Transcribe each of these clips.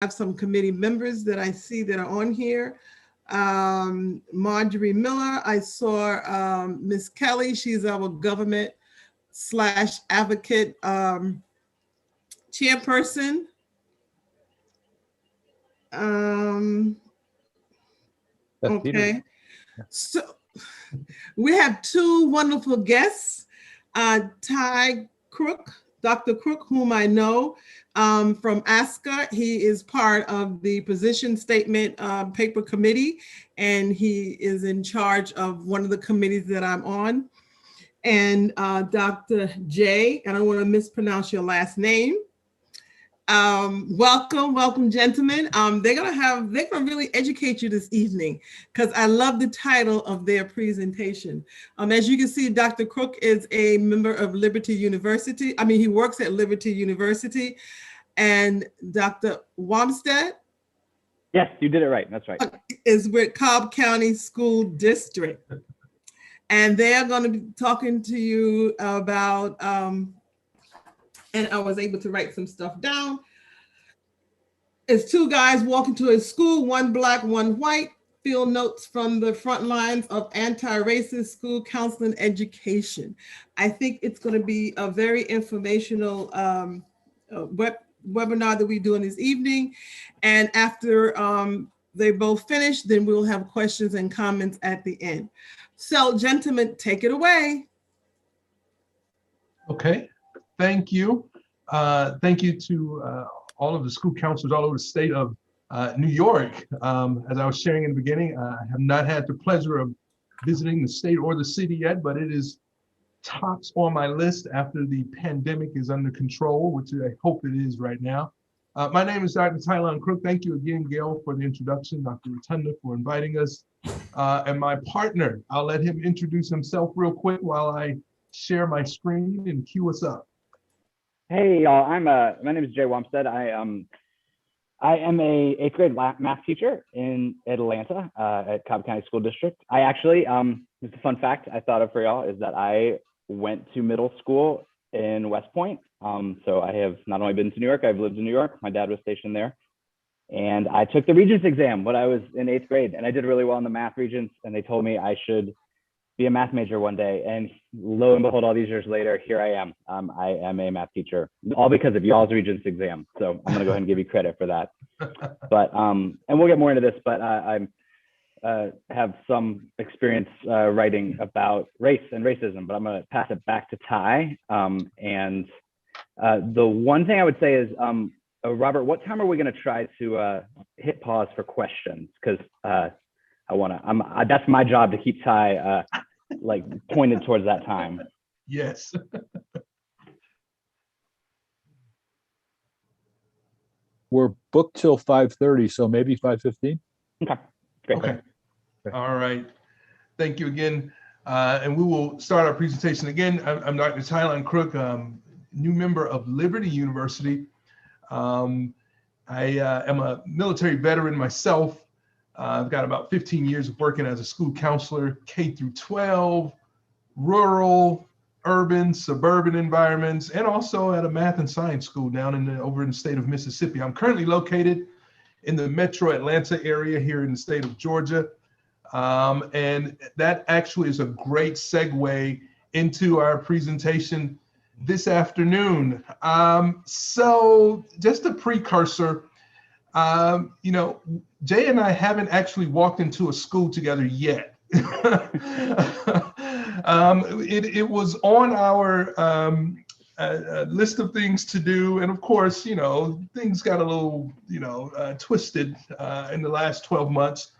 have some committee members that I see that are on here. Marjorie Miller, I saw Miss Kelly, she's our government / advocate chairperson. Okay, so we have two wonderful guests, Ty Crook, Dr. Crook, whom I know from ASCA. He is part of the position statement paper committee, and he is in charge of one of the committees that I'm on. And Dr. J, I don't want to mispronounce your last name. Welcome, gentlemen. They're gonna really educate you this evening because I love the title of their presentation. As you can see, Dr. Crook is a member of Liberty University. He works at Liberty University, and Dr. Wamstead. Yes, you did it right. That's right. Is with Cobb County School District, and they are going to be talking to you about. And I was able to write some stuff down. It's two guys walking to a school, one black, one white, field notes from the front lines of anti-racist school counseling education. I think it's going to be a very informational webinar that we're doing this evening. And after they both finish, then we'll have questions and comments at the end. So gentlemen, take it away. Okay. Thank you. Thank you to all of the school counselors all over the state of New York. As I was sharing in the beginning, I have not had the pleasure of visiting the state or the city yet, but it is tops on my list after the pandemic is under control, which I hope it is right now. My name is Dr. Tyler Crook. Thank you again, Gail, for the introduction, Dr. Rotunda for inviting us, and my partner. I'll let him introduce himself real quick while I share my screen and cue us up. Hey y'all, my name is Jay Wamstead. I am a 8th grade math teacher in Atlanta at Cobb County School District. I actually, just a fun fact I thought of for y'all is that I went to middle school in West Point. So I have not only been to New York, I've lived in New York. My dad was stationed there. And I took the Regents exam when I was in 8th grade, and I did really well in the math Regents, and they told me I should be a math major one day. And lo and behold, all these years later, here I am. I am a math teacher, all because of y'all's Regents exam. So I'm gonna go ahead and give you credit for that. But, and we'll get more into this, but I have some experience writing about race and racism, but I'm gonna pass it back to Ty. And the one thing I would say is, Robert, what time are we gonna try to hit pause for questions? Because that's my job to keep Ty like pointed towards that time. Yes. We're booked till 5:30, so maybe 5:15. Okay, great. Okay. All right. Thank you again. And we will start our presentation again. I'm Dr. Tyler Crook, new member of Liberty University. I am a military veteran myself. I've got about 15 years of working as a school counselor, K through 12, rural, urban, suburban environments, and also at a math and science school down over in the state of Mississippi. I'm currently located in the metro Atlanta area here in the state of Georgia. And that actually is a great segue into our presentation this afternoon. So just a precursor, Jay and I haven't actually walked into a school together yet. It was on our list of things to do. And of course, things got a little, twisted in the last 12 months.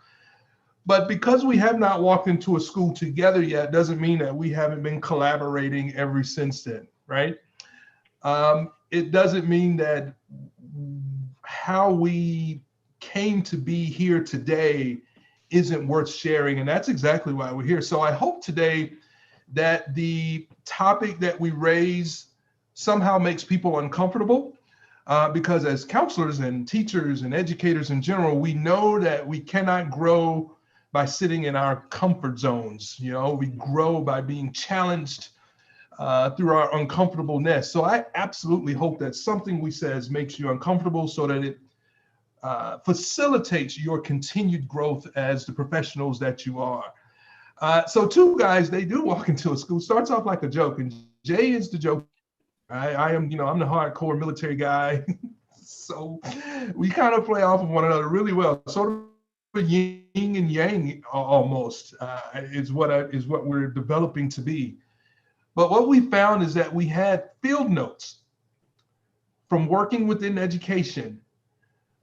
But because we have not walked into a school together yet, doesn't mean that we haven't been collaborating ever since then, right? It doesn't mean that how we came to be here today isn't worth sharing, and that's exactly why we're here. So I hope today that the topic that we raise somehow makes people uncomfortable, because as counselors and teachers and educators in general, we know that we cannot grow by sitting in our comfort zones. We grow by being challenged through our uncomfortableness. So I absolutely hope that something we says makes you uncomfortable so that it facilitates your continued growth as the professionals that you are. So two guys, they do walk into a school, starts off like a joke, and Jay is the joke. I am, I'm the hardcore military guy. So we kind of play off of one another really well. Sort of yin and yang almost is what we're developing to be. But what we found is that we had field notes from working within education,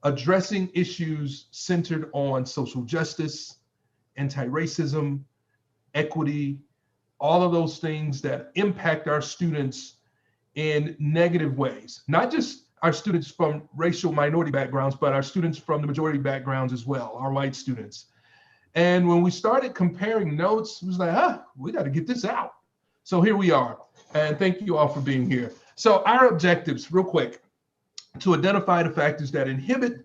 addressing issues centered on social justice, anti-racism, equity, all of those things that impact our students in negative ways. Not just our students from racial minority backgrounds, but our students from the majority backgrounds as well, our white students. And when we started comparing notes, it was like, we got to get this out. So here we are. And thank you all for being here. So our objectives, real quick, to identify the factors that inhibit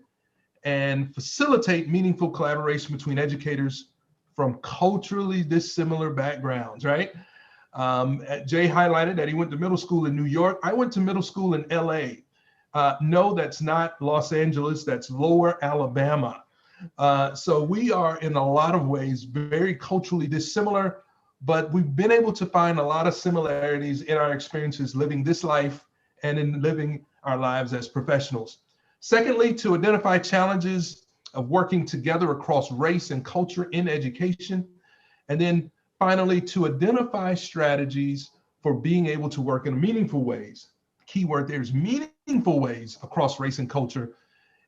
and facilitate meaningful collaboration between educators from culturally dissimilar backgrounds, right? Jay highlighted that he went to middle school in New York. I went to middle school in LA. No, that's not Los Angeles, that's Lower Alabama. So we are in a lot of ways very culturally dissimilar, but we've been able to find a lot of similarities in our experiences living this life and in living our lives as professionals. Secondly, to identify challenges of working together across race and culture in education. And then finally, to identify strategies for being able to work in meaningful ways. Keyword there is meaningful ways across race and culture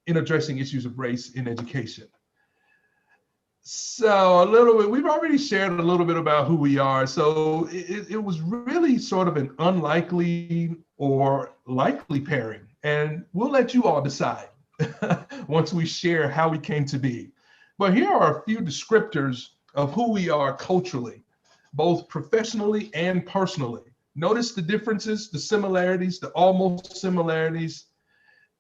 in addressing issues of race in education. So a little bit, we've already shared a little bit about who we are. So it was really sort of an unlikely or likely pairing. And we'll let you all decide once we share how we came to be. But here are a few descriptors of who we are culturally, both professionally and personally. Notice the differences, the similarities, the almost similarities,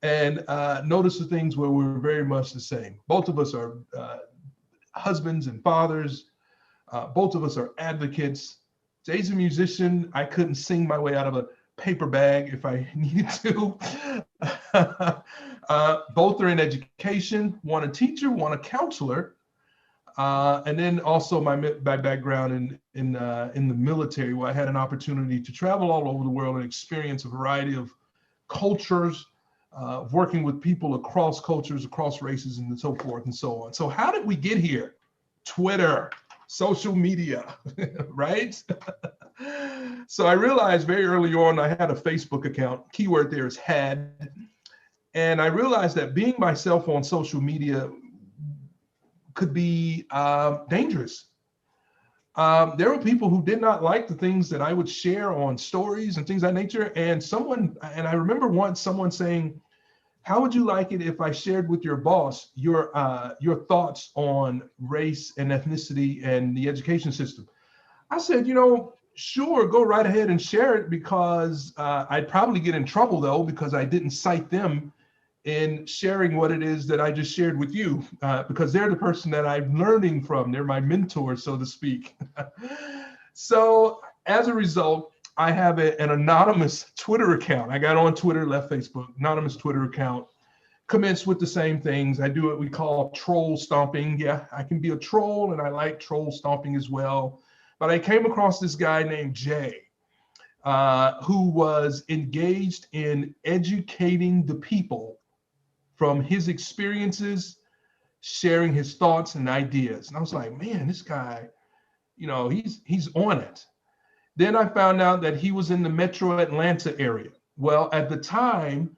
and notice the things where we're very much the same. Both of us are husbands and fathers. Both of us are advocates. Jay's a musician. I couldn't sing my way out of a paper bag if I needed to. Both are in education, one a teacher, one a counselor. And then also my background in the military, where I had an opportunity to travel all over the world and experience a variety of cultures, working with people across cultures, across races, and so forth and so on. So how did we get here? Twitter, social media, right? So I realized very early on I had a Facebook account. Keyword there is had. And I realized that being myself on social media could be dangerous. There were people who did not like the things that I would share on stories and things of that nature. And I remember once someone saying, how would you like it if I shared with your boss your thoughts on race and ethnicity and the education system? I said, sure, go right ahead and share it, because I'd probably get in trouble though, because I didn't cite them in sharing what it is that I just shared with you, because they're the person that I'm learning from. They're my mentor, so to speak. So as a result, I have an anonymous Twitter account. I got on Twitter, left Facebook, anonymous Twitter account, commenced with the same things. I do what we call troll stomping. Yeah, I can be a troll, and I like troll stomping as well. But I came across this guy named Jay, who was engaged in educating the people from his experiences, sharing his thoughts and ideas. And I was like, man, this guy, he's on it. Then I found out that he was in the Metro Atlanta area. Well, at the time,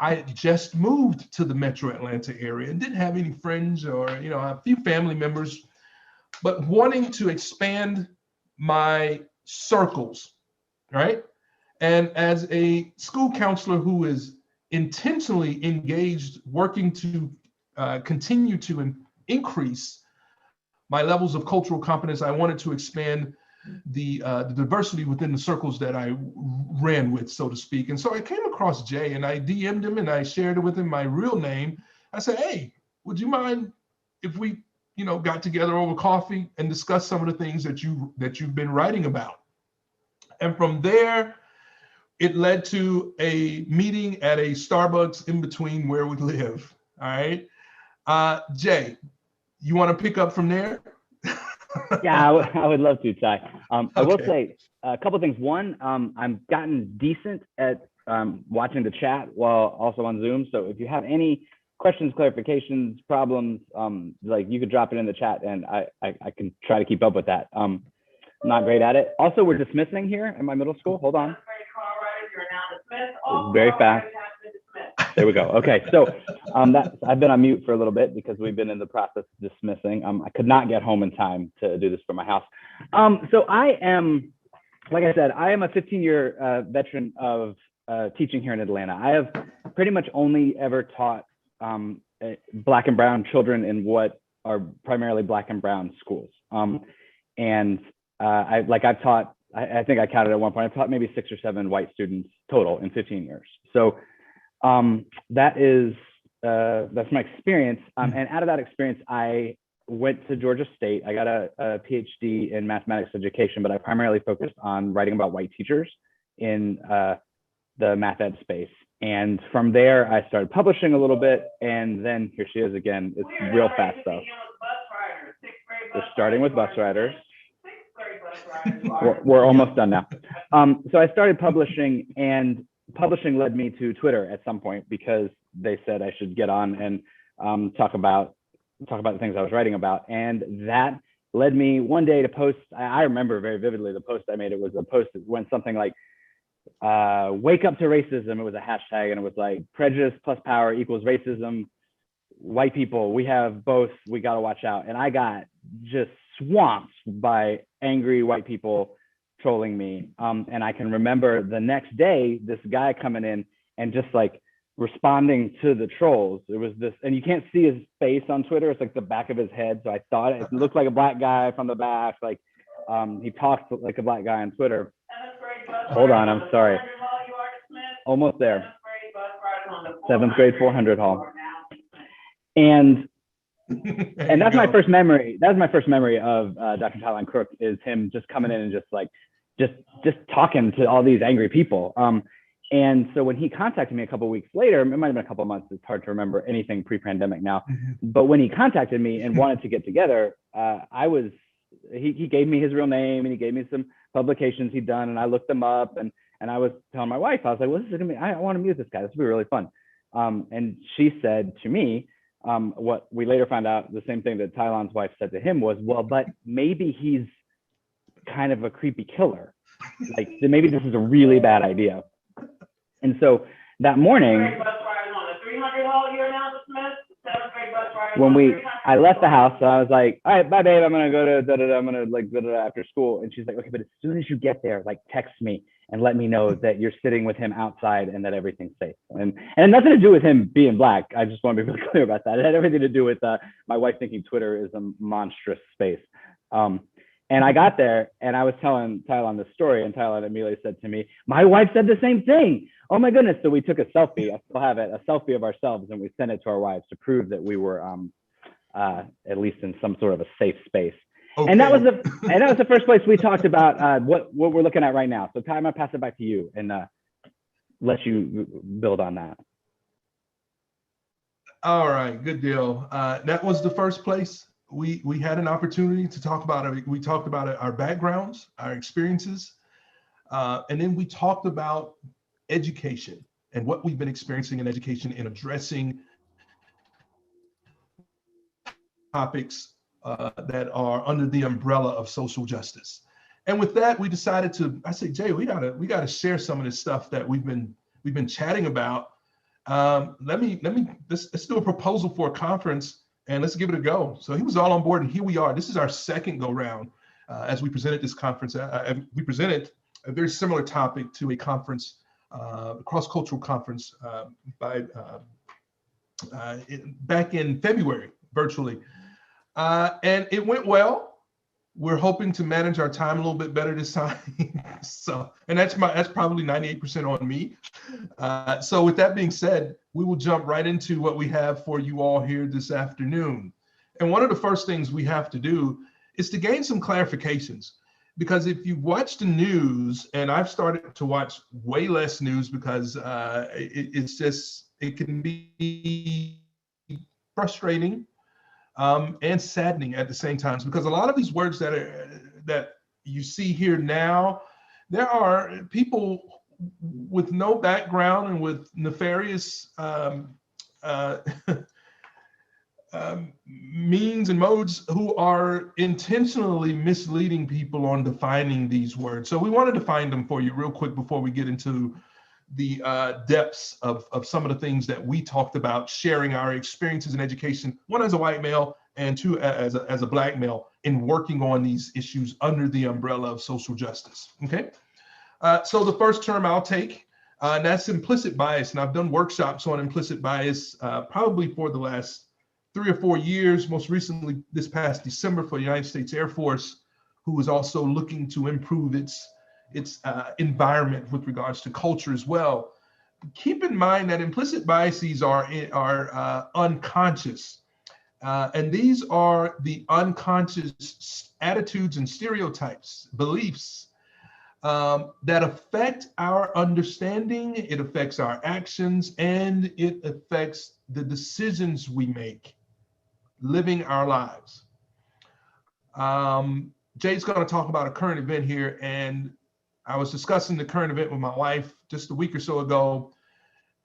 I had just moved to the Metro Atlanta area and didn't have any friends or, a few family members, but wanting to expand my circles, right? And as a school counselor who is intentionally engaged, working to continue to increase my levels of cultural competence, I wanted to expand the diversity within the circles that I ran with, so to speak. And so I came across Jay, and I DM'd him and I shared it with him, my real name. I said, hey, would you mind if we, got together over coffee and discuss some of the things that you've been writing about? And from there, it led to a meeting at a Starbucks in between where we live. All right. Jay, you want to pick up from there? Yeah, I would love to, Ty. I will Okay. say a couple of things. One, I've gotten decent at watching the chat while also on Zoom. So if you have any questions, clarifications, problems, like you could drop it in the chat and I can try to keep up with that. I'm not great at it. Also, we're dismissing here in my middle school. Hold on. Very fast. There we go. Okay, so I've been on mute for a little bit because we've been in the process of dismissing. I could not get home in time to do this from my house. So I am, like I said, I am a 15-year veteran of teaching here in Atlanta. I have pretty much only ever taught Black and brown children in what are primarily Black and brown schools. And I've taught, I think I counted at one point, I've taught maybe 6 or 7 white students total in 15 years. So that's my experience. And out of that experience, I went to Georgia State. I got a PhD in mathematics education, but I primarily focused on writing about white teachers in the math ed space. And from there, I started publishing a little bit. And then here she is again. It's real fast though. We're starting with bus riders. We're almost done now. So I started publishing, and publishing led me to Twitter at some point because they said I should get on and talk about the things I was writing about. And that led me one day to post. I remember very vividly the post I made. It was a post that went something like, wake up to racism. It was a hashtag, and it was like prejudice plus power equals racism. White people, we have both, we got to watch out. And I got just swamped by angry white people trolling me. And I can remember the next day, this guy coming in and just like responding to the trolls. It was this, and you can't see his face on Twitter. It's like the back of his head. So I thought it looked like a Black guy from the back. Like he talks like a Black guy on Twitter. Hold on, I'm sorry. Almost there. 7th grade 400 hall. And that's my first memory. That was my first memory of Dr. Tyler Crook, is him just coming in and just talking to all these angry people. And so when he contacted me a couple of weeks later, it might have been a couple of months. It's hard to remember anything pre-pandemic now. But when he contacted me and wanted to get together, he gave me his real name and he gave me some publications he'd done, and I looked them up. And I was telling my wife, I was like, well, this is gonna be, I want to meet this guy. This will be really fun. And she said to me, what we later found out, the same thing that Tylon's wife said to him was, well, but maybe he's kind of a creepy killer. Like maybe this is a really bad idea. And so that morning, when I left the house, so I was like, all right, bye babe, I'm gonna go to I'm gonna like after school. And she's like, okay, but as soon as you get there, like text me and let me know that you're sitting with him outside and that everything's safe. And nothing to do with him being Black. I just want to be really clear about that. It had everything to do with my wife thinking Twitter is a monstrous space. And I got there and I was telling Tylon this story, and Tylon immediately said to me, my wife said the same thing. Oh my goodness. So we took a selfie. I still have it, a selfie of ourselves, and we sent it to our wives to prove that we were at least in some sort of a safe space. Okay. And that was the first place we talked about what we're looking at right now. So Ty, I'm gonna pass it back to you and let you build on that. All right, good deal. That was the first place we had an opportunity to talk about it. We talked about our backgrounds, our experiences, and then we talked about education and what we've been experiencing in education in addressing topics that are under the umbrella of social justice. And with that, we decided I said, Jay, we gotta share some of this stuff that we've been chatting about. Let's do a proposal for a conference and let's give it a go. So he was all on board, and here we are. This is our second go round as we presented this conference. We presented a very similar topic to a conference, a cross-cultural conference back in February, virtually. And it went well. We're hoping to manage our time a little bit better this time. And that's probably 98% on me. So with that being said, we will jump right into what we have for you all here this afternoon. And one of the first things we have to do is to gain some clarifications, because if you watch the news, and I've started to watch way less news because it can be frustrating and saddening at the same time, because a lot of these words that you see here now, there are people with no background and with nefarious means and modes who are intentionally misleading people on defining these words. So we want to define them for you real quick before we get into the depths of some of the things that we talked about, sharing our experiences in education, one as a white male and two as a black male, in working on these issues under the umbrella of social justice. Okay, so the first term I'll take, and that's implicit bias. And I've done workshops on implicit bias probably for the last 3 or 4 years, most recently this past December for the United States Air Force, who is also looking to improve its environment with regards to culture as well. Keep in mind that implicit biases are unconscious. And these are the unconscious attitudes and stereotypes, beliefs that affect our understanding, it affects our actions, and it affects the decisions we make living our lives. Jay's going to talk about a current event here, and I was discussing the current event with my wife just a week or so ago,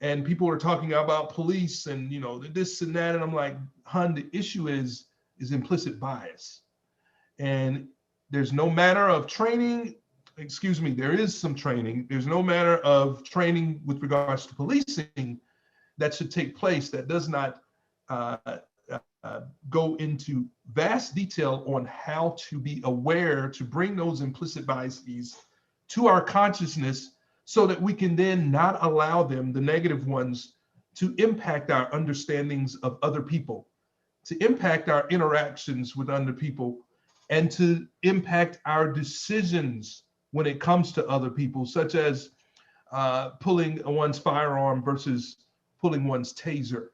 and people were talking about police and, you know, this and that, and I'm like, hun, the issue is implicit bias. And there's no manner of training, excuse me, there is some training. There's no manner of training with regards to policing that should take place that does not go into vast detail on how to be aware, to bring those implicit biases to our consciousness so that we can then not allow them, the negative ones, to impact our understandings of other people, to impact our interactions with other people, and to impact our decisions when it comes to other people, such as pulling one's firearm versus pulling one's taser.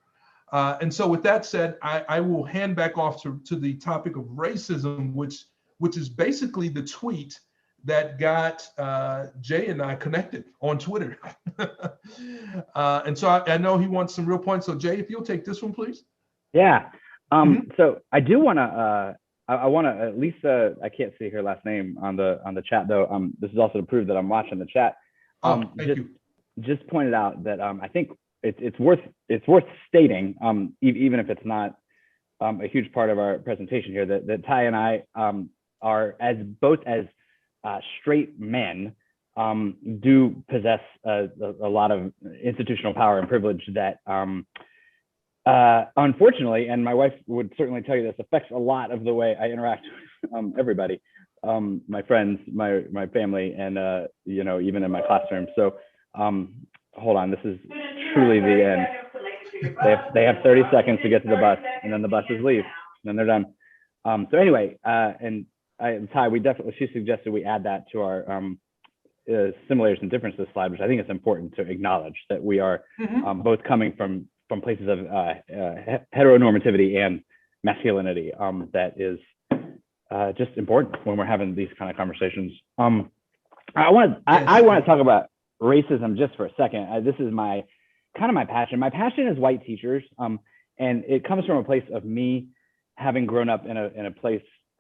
And so with that said, I will hand back off to the topic of racism, which is basically the tweet that got Jay and I connected on Twitter. And so I know he wants some real points. So Jay, if you'll take this one, please. Yeah. So I do want to, I want to at least, I can't see her last name on the chat though. This is also to prove that I'm watching the chat. Thank you. Just pointed out that I think it's worth stating, even if it's not a huge part of our presentation here, that Ty and I are both as straight men do possess a lot of institutional power and privilege that unfortunately, and my wife would certainly tell you this, affects a lot of the way I interact with everybody, my friends, my family, and you know, even in my classroom. So hold on, this is truly the end. They have 30 seconds to get to the bus, and then the buses leave, and then they're done. So anyway, and Ty, she suggested we add that to our similarities and differences slide, which I think is important to acknowledge, that we are both coming from places of heteronormativity and masculinity. That is just important when we're having these kind of conversations. I want to talk about racism just for a second. This is my passion. My passion is white teachers, and it comes from a place of me having grown up as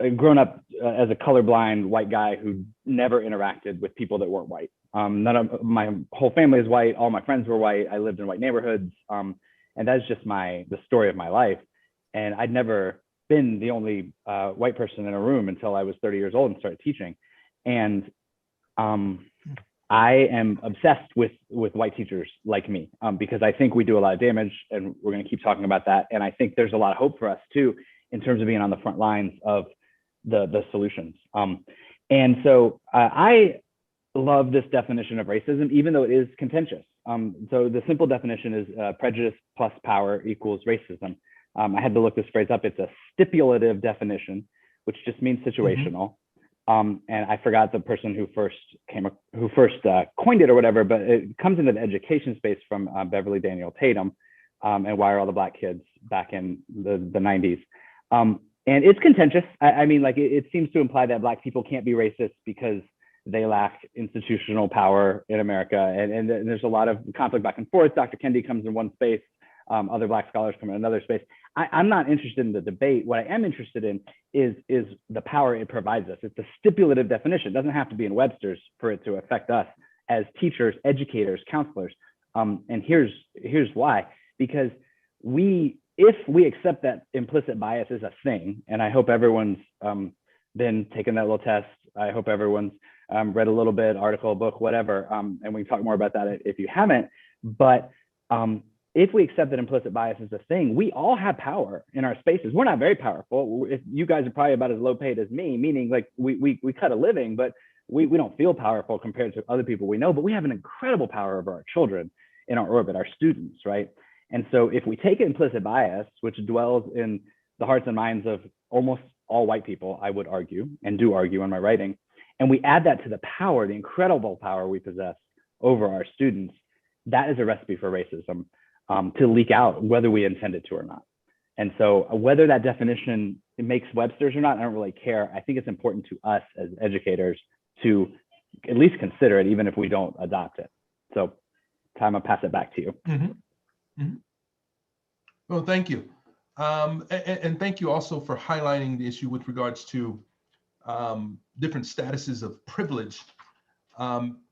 a colorblind white guy who never interacted with people that weren't white. My whole family is white. All my friends were white. I lived in white neighborhoods, and that's just the story of my life. And I'd never been the only white person in a room until I was 30 years old and started teaching. And I am obsessed with white teachers like me, because I think we do a lot of damage, and we're going to keep talking about that. And I think there's a lot of hope for us too, in terms of being on the front lines of the solutions. And so I love this definition of racism, even though it is contentious. So the simple definition is prejudice plus power equals racism. I had to look this phrase up. It's a stipulative definition, which just means situational. And I forgot the person who first coined it or whatever, but it comes into the education space from Beverly Daniel Tatum, and Why Are All the Black Kids back in the 90s. And it's contentious. I mean, like it seems to imply that Black people can't be racist because they lack institutional power in America. And there's a lot of conflict back and forth. Dr. Kendi comes in one space. other Black scholars from another space. I'm not interested in the debate. What I am interested in is the power it provides us. It's a stipulative definition. It doesn't have to be in Webster's for it to affect us as teachers, educators, counselors. And here's why. Because if we accept that implicit bias is a thing, and I hope everyone's been taking that little test. I hope everyone's read a little bit, article, book, whatever, and we can talk more about that if you haven't. But if we accept that implicit bias is a thing, we all have power in our spaces. We're not very powerful. If you guys are probably about as low paid as me, meaning like we cut a living, but we don't feel powerful compared to other people we know, but we have an incredible power over our children in our orbit, our students, right? And so if we take implicit bias, which dwells in the hearts and minds of almost all white people, I would argue, and do argue in my writing, and we add that to the power, the incredible power we possess over our students, that is a recipe for racism to leak out, whether we intend it to or not. And so whether that definition makes Webster's or not, I don't really care. I think it's important to us as educators to at least consider it, even if we don't adopt it. So Tom, I'll pass it back to you. Mm-hmm. Mm-hmm. Well, thank you. And thank you also for highlighting the issue with regards to different statuses of privilege,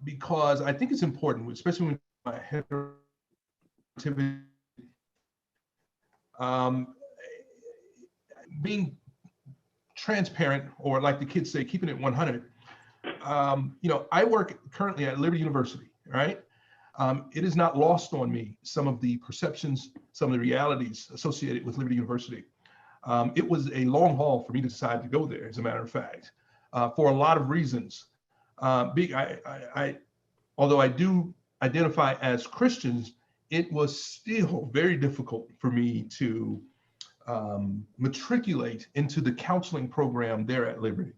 because I think it's important, especially when heteronormativity, being transparent, or like the kids say, keeping it 100. I work currently at Liberty University, right? It is not lost on me some of the perceptions, some of the realities associated with Liberty University. It was a long haul for me to decide to go there, as a matter of fact, for a lot of reasons. Although I do identify as Christians, it was still very difficult for me to matriculate into the counseling program there at Liberty.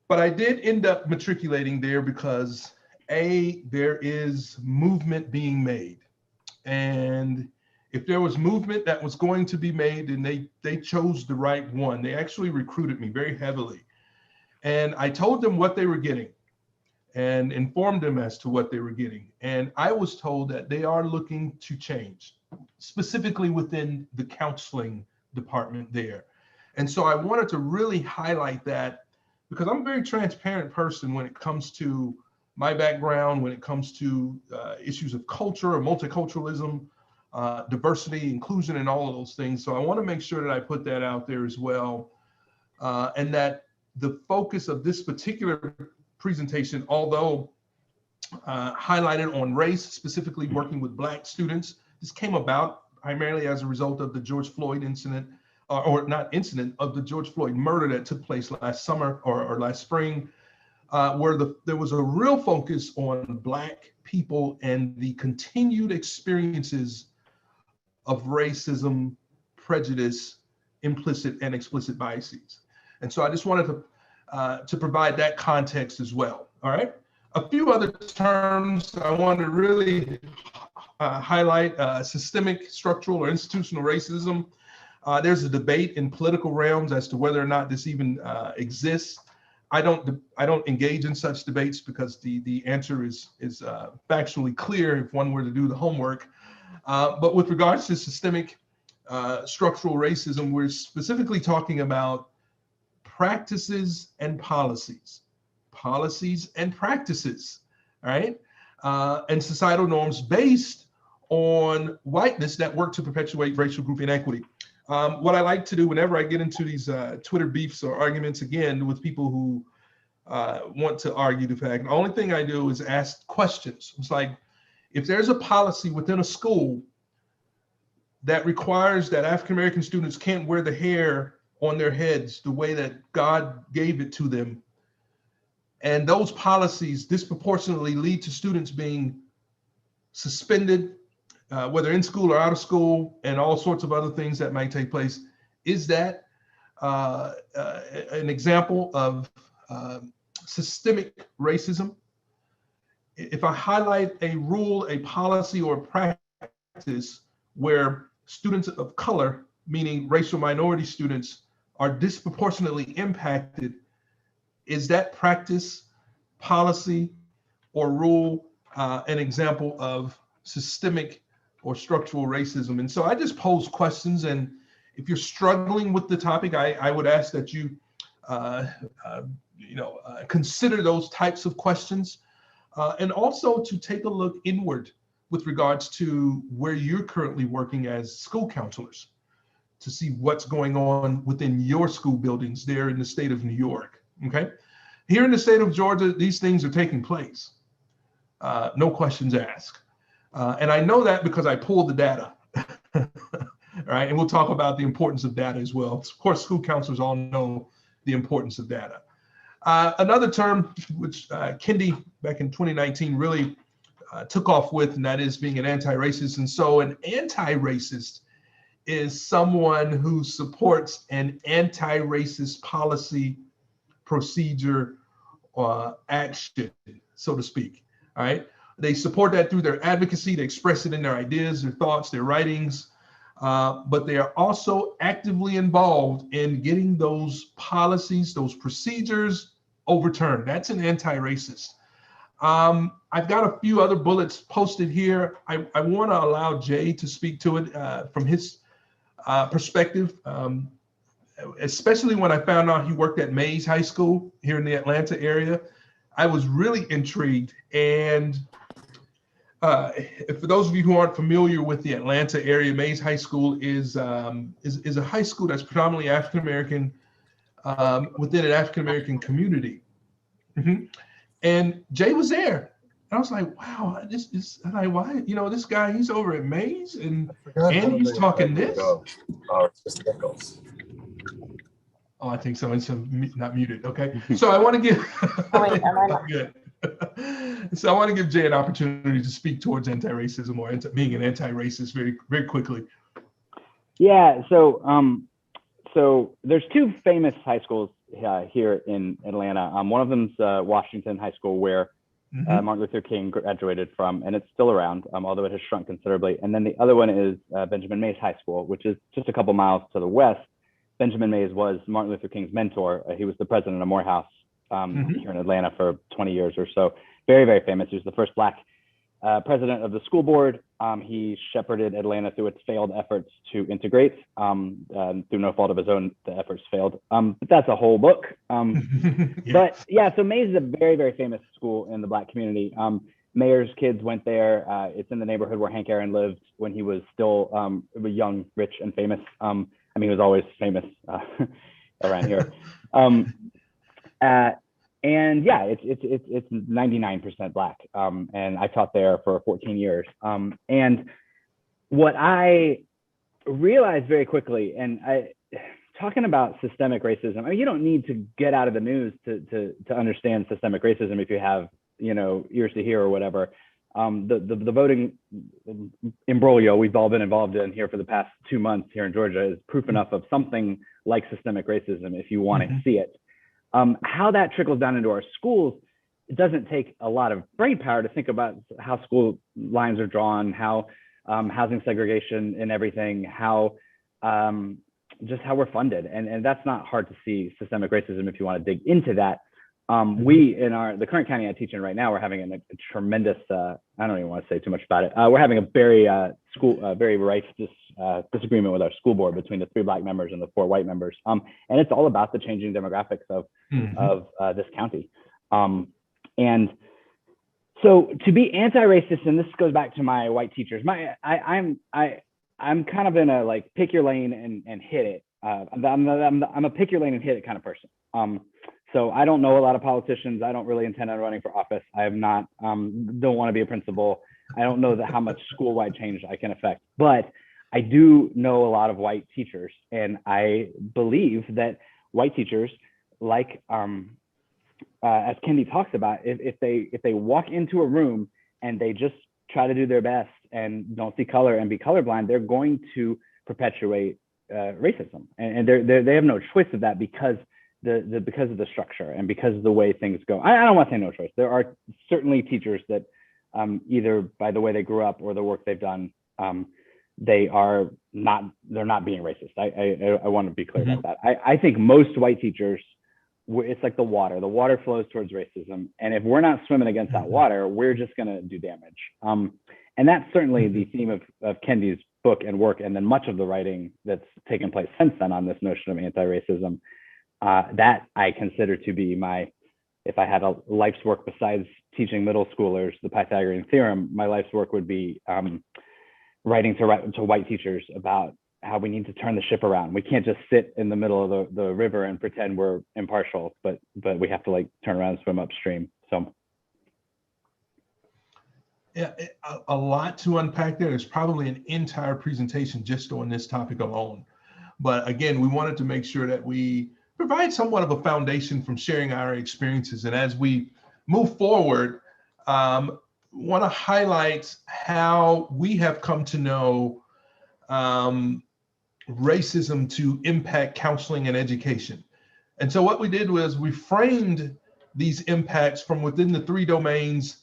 But I did end up matriculating there because there is movement being made. And if there was movement that was going to be made, and they chose the right one. They actually recruited me very heavily. And I told them what they were getting and informed them as to what they were getting. And I was told that they are looking to change, specifically within the counseling department there. And so I wanted to really highlight that, because I'm a very transparent person when it comes to my background, when it comes to issues of culture or multiculturalism, diversity, inclusion, and all of those things. So I want to make sure that I put that out there as well. And that the focus of this particular presentation, although highlighted on race, specifically working with Black students, this came about primarily as a result of the George Floyd incident, or not incident, of the George Floyd murder that took place last summer or last spring, where there was a real focus on Black people and the continued experiences of racism, prejudice, implicit and explicit biases. And so I just wanted to provide that context as well. All right. A few other terms I want to really highlight: systemic, structural, or institutional racism. There's a debate in political realms as to whether or not this even exists. I don't engage in such debates because the answer is factually clear if one were to do the homework. But with regards to systemic structural racism, we're specifically talking about practices and policies and practices, right? And societal norms based on whiteness that work to perpetuate racial group inequity. What I like to do whenever I get into these Twitter beefs or arguments, again, with people who want to argue the fact, the only thing I do is ask questions. It's like, if there's a policy within a school that requires that African-American students can't wear the hair on their heads the way that God gave it to them, and those policies disproportionately lead to students being suspended, whether in school or out of school, and all sorts of other things that might take place, is that an example of systemic racism? If I highlight a rule, a policy, or a practice where students of color, meaning racial minority students, are disproportionately impacted, is that practice, policy, or rule an example of systemic or structural racism. And so I just pose questions, and if you're struggling with the topic, I would ask that you, consider those types of questions, and also to take a look inward with regards to where you're currently working as school counselors, to see what's going on within your school buildings there in the state of New York. Okay, here in the state of Georgia, these things are taking place. No questions asked. And I know that because I pulled the data. Right, and we'll talk about the importance of data as well. Of course, school counselors all know the importance of data. Another term which Kendi back in 2019 really took off with, and that is being an anti-racist. And so an anti-racist is someone who supports an anti-racist policy, procedure, or action, so to speak. All right, they support that through their advocacy. They express it in their ideas, their thoughts, their writings. But they are also actively involved in getting those policies, those procedures overturned. That's an anti-racist. I've got a few other bullets posted here. I want to allow Jay to speak to it from his perspective, especially when I found out he worked at Mays High School here in the Atlanta area. I was really intrigued. And for those of you who aren't familiar with the Atlanta area, Mays High School is a high school that's predominantly African American, within an African American community. Mm-hmm. And Jay was there. And I was like, wow, why? This guy, he's over at Mays, and he's talking this. Oh, I think someone's not muted. Okay, so I want to give. Oh, wait, am I not? Good. So I want to give Jay an opportunity to speak towards anti-racism or being an anti-racist very, very quickly. Yeah. So there's two famous high schools here in Atlanta. One of them's Washington High School, where Martin Luther King graduated from, and it's still around, although it has shrunk considerably. And then the other one is Benjamin Mays High School, which is just a couple miles to the west. Benjamin Mays was Martin Luther King's mentor. He was the president of Morehouse here in Atlanta for 20 years or so. Very, very famous. He was the first Black president of the school board. He shepherded Atlanta through its failed efforts to integrate. Through no fault of his own, the efforts failed. But that's a whole book. But yeah, so Mays is a very, very famous school in the Black community. Mayor's kids went there. It's in the neighborhood where Hank Aaron lived when he was still young, rich, and famous. I mean, he was always famous around here. And yeah, it's 99% Black. And I taught there for 14 years. And what I realized very quickly, and talking about systemic racism, I mean, you don't need to get out of the news to understand systemic racism if you have, ears to hear or whatever. The voting imbroglio we've all been involved in here for the past 2 months here in Georgia is proof enough of something like systemic racism if you want to see it. How that trickles down into our schools, it doesn't take a lot of brain power to think about how school lines are drawn, how housing segregation and everything, how just how we're funded. And that's not hard to see systemic racism if you want to dig into that. We in the current county I teach in right now, we're having a tremendous, I don't even want to say too much about it. We're having a very very rife disagreement with our school board between the 3 Black members and the 4 white members. And it's all about the changing demographics of this county. And so to be anti-racist, and this goes back to my white teachers, I'm kind of in a pick your lane and hit it. I'm a pick your lane and hit it kind of person. So I don't know a lot of politicians. I don't really intend on running for office. I have not, don't want to be a principal. I don't know how much school-wide change I can affect, but I do know a lot of white teachers. And I believe that white teachers, like as Kendi talks about, if they walk into a room and they just try to do their best and don't see color and be colorblind, they're going to perpetuate racism. And they have no choice of that because of the structure and because of the way things go. I don't want to say no choice. There are certainly teachers that either by the way they grew up or the work they've done, they're not being racist. I want to be clear about that. I think most white teachers, it's like the water flows towards racism. And if we're not swimming against that water, we're just going to do damage. And that's certainly the theme of Kendi's book and work, and then much of the writing that's taken place since then on this notion of anti-racism. That I consider to be if I had a life's work besides teaching middle schoolers the Pythagorean theorem, my life's work would be writing to white teachers about how we need to turn the ship around. We can't just sit in the middle of the river and pretend we're impartial, but we have to turn around and swim upstream. So. Yeah, a lot to unpack there. There's probably an entire presentation just on this topic alone. But again, we wanted to make sure that we provide somewhat of a foundation from sharing our experiences. And as we move forward, want to highlight how we have come to know racism to impact counseling and education. And so what we did was we framed these impacts from within the 3 domains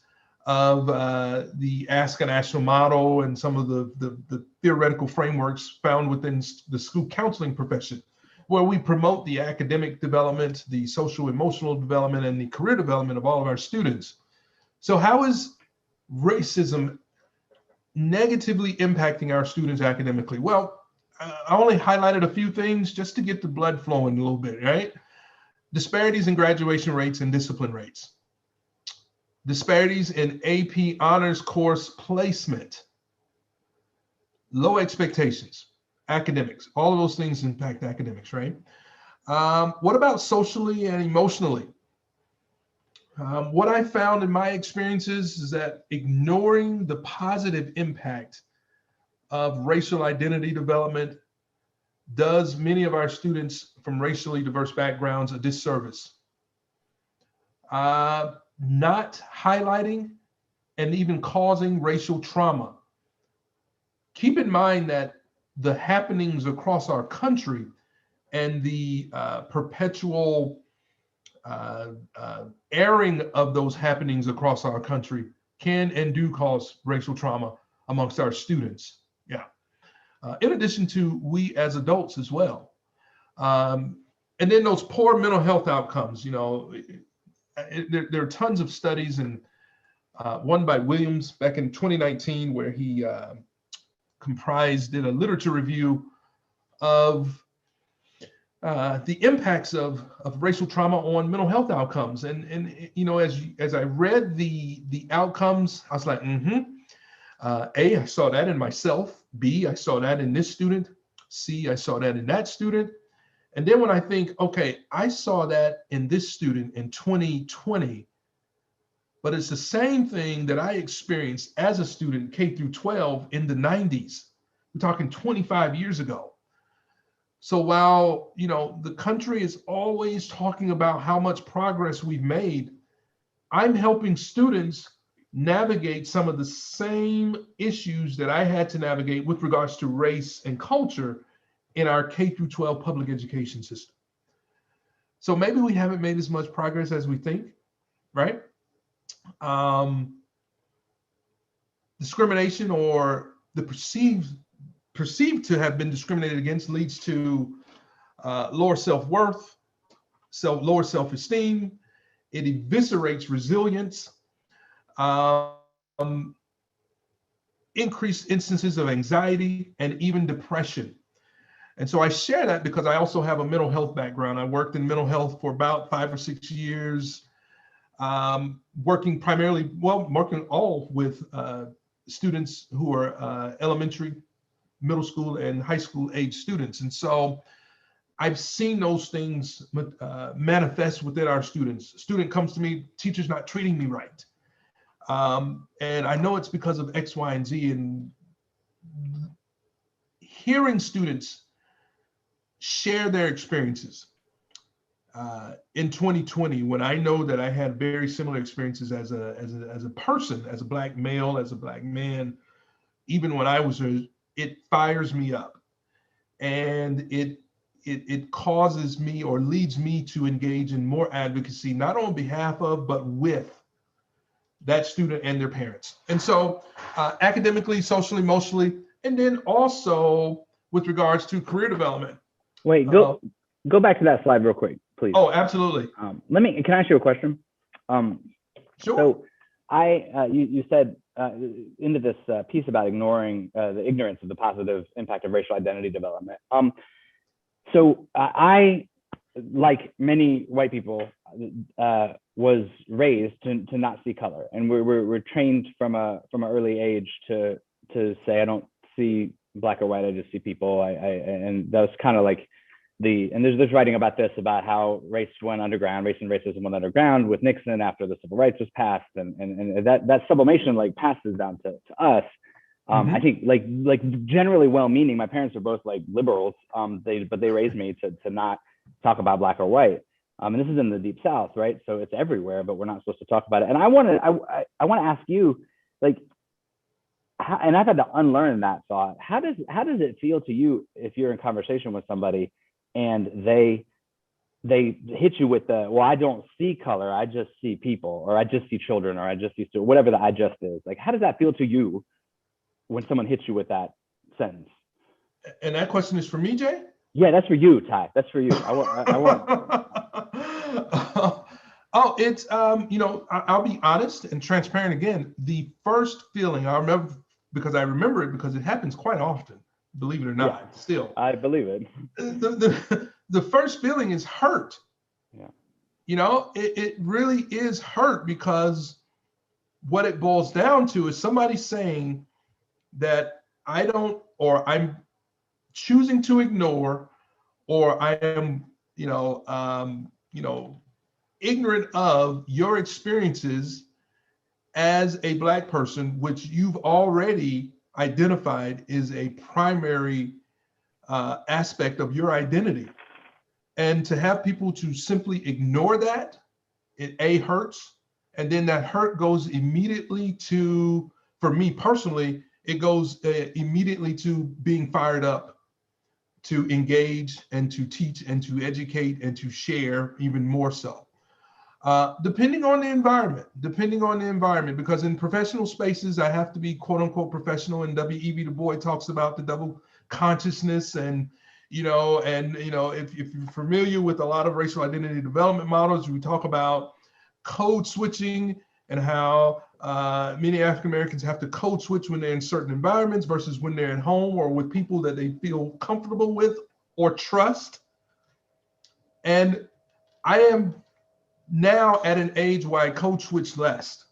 of the Ask a National model and some of the theoretical frameworks found within the school counseling profession, where we promote the academic development, the social emotional development, and the career development of all of our students. So how is racism negatively impacting our students academically? Well, I only highlighted a few things just to get the blood flowing a little bit, right? Disparities in graduation rates and discipline rates. Disparities in AP honors course placement. Low expectations, academics, all of those things impact academics, right? What about socially and emotionally? What I found in my experiences is that ignoring the positive impact of racial identity development does many of our students from racially diverse backgrounds a disservice. Not highlighting and even causing racial trauma. Keep in mind that the happenings across our country and the perpetual airing of those happenings across our country can and do cause racial trauma amongst our students. Yeah. In addition to we as adults as well. And then those poor mental health outcomes, there are tons of studies, and one by Williams back in 2019 where he did a literature review of the impacts of racial trauma on mental health outcomes. And as I read the outcomes, I was like, A, I saw that in myself. B, I saw that in this student. C, I saw that in that student. And then when I think, okay, I saw that in this student in 2020, but it's the same thing that I experienced as a student K through 12 in the 90s. We're talking 25 years ago. So while, the country is always talking about how much progress we've made, I'm helping students navigate some of the same issues that I had to navigate with regards to race and culture in our K through 12 public education system. So maybe we haven't made as much progress as we think, right? Discrimination or the perceived to have been discriminated against leads to lower self-worth, lower self-esteem. It eviscerates resilience, increased instances of anxiety and even depression. And so I share that because I also have a mental health background. I worked in mental health for about 5 or 6 years, working all with students who are elementary, middle school, and high school age students. And so I've seen those things manifest within our students. Student comes to me, teacher's not treating me right. And I know it's because of X, Y, and Z. And hearing students share their experiences in 2020, when I know that I had very similar experiences as a person, as a Black male, as a Black man, even when I was, it fires me up, and it causes me or leads me to engage in more advocacy, not on behalf of, but with that student and their parents. And so academically, socially, emotionally, and then also with regards to career development. Wait, go back to that slide real quick, please. Oh, absolutely. Can I ask you a question? Sure. So You said into this piece about ignoring the ignorance of the positive impact of racial identity development. So I, like many white people, was raised to not see color, and we're trained from an early age to say, I don't see black or white, I just see people. And that was kind of like and there's writing about this, about how race went underground, race and racism went underground with Nixon after the civil rights was passed, and that sublimation like passes down to us. I think like generally well-meaning. My parents are both like liberals, but they raised me to not talk about black or white. And this is in the Deep South, right? So it's everywhere, but we're not supposed to talk about it. And I want to ask you, like, and I've had to unlearn that thought. How does it feel to you if you're in conversation with somebody and they hit you with the, well, I don't see color, I just see people, or I just see children, or I just see whatever the I just is. Like, how does that feel to you when someone hits you with that sentence? And that question is for me, Jay? Yeah, that's for you, Ty. That's for you. I want. It's I'll be honest and transparent again. The first feeling I remember, because it happens quite often, believe it or not. Yeah, still, I believe it. The first feeling is hurt. Yeah. It really is hurt, because what it boils down to is somebody saying that I don't, or I'm choosing to ignore, or I am, ignorant of your experiences as a Black person, which you've already identified is a primary aspect of your identity. And to have people to simply ignore that, it hurts. And then that hurt goes immediately to, for me personally, it goes immediately to being fired up to engage and to teach and to educate and to share even more so. Depending on the environment, because in professional spaces, I have to be quote unquote professional, and W.E.B. Du Bois talks about the double consciousness, and if you're familiar with a lot of racial identity development models, we talk about code switching and how many African Americans have to code switch when they're in certain environments versus when they're at home or with people that they feel comfortable with or trust. And I am now at an age where I code switch less,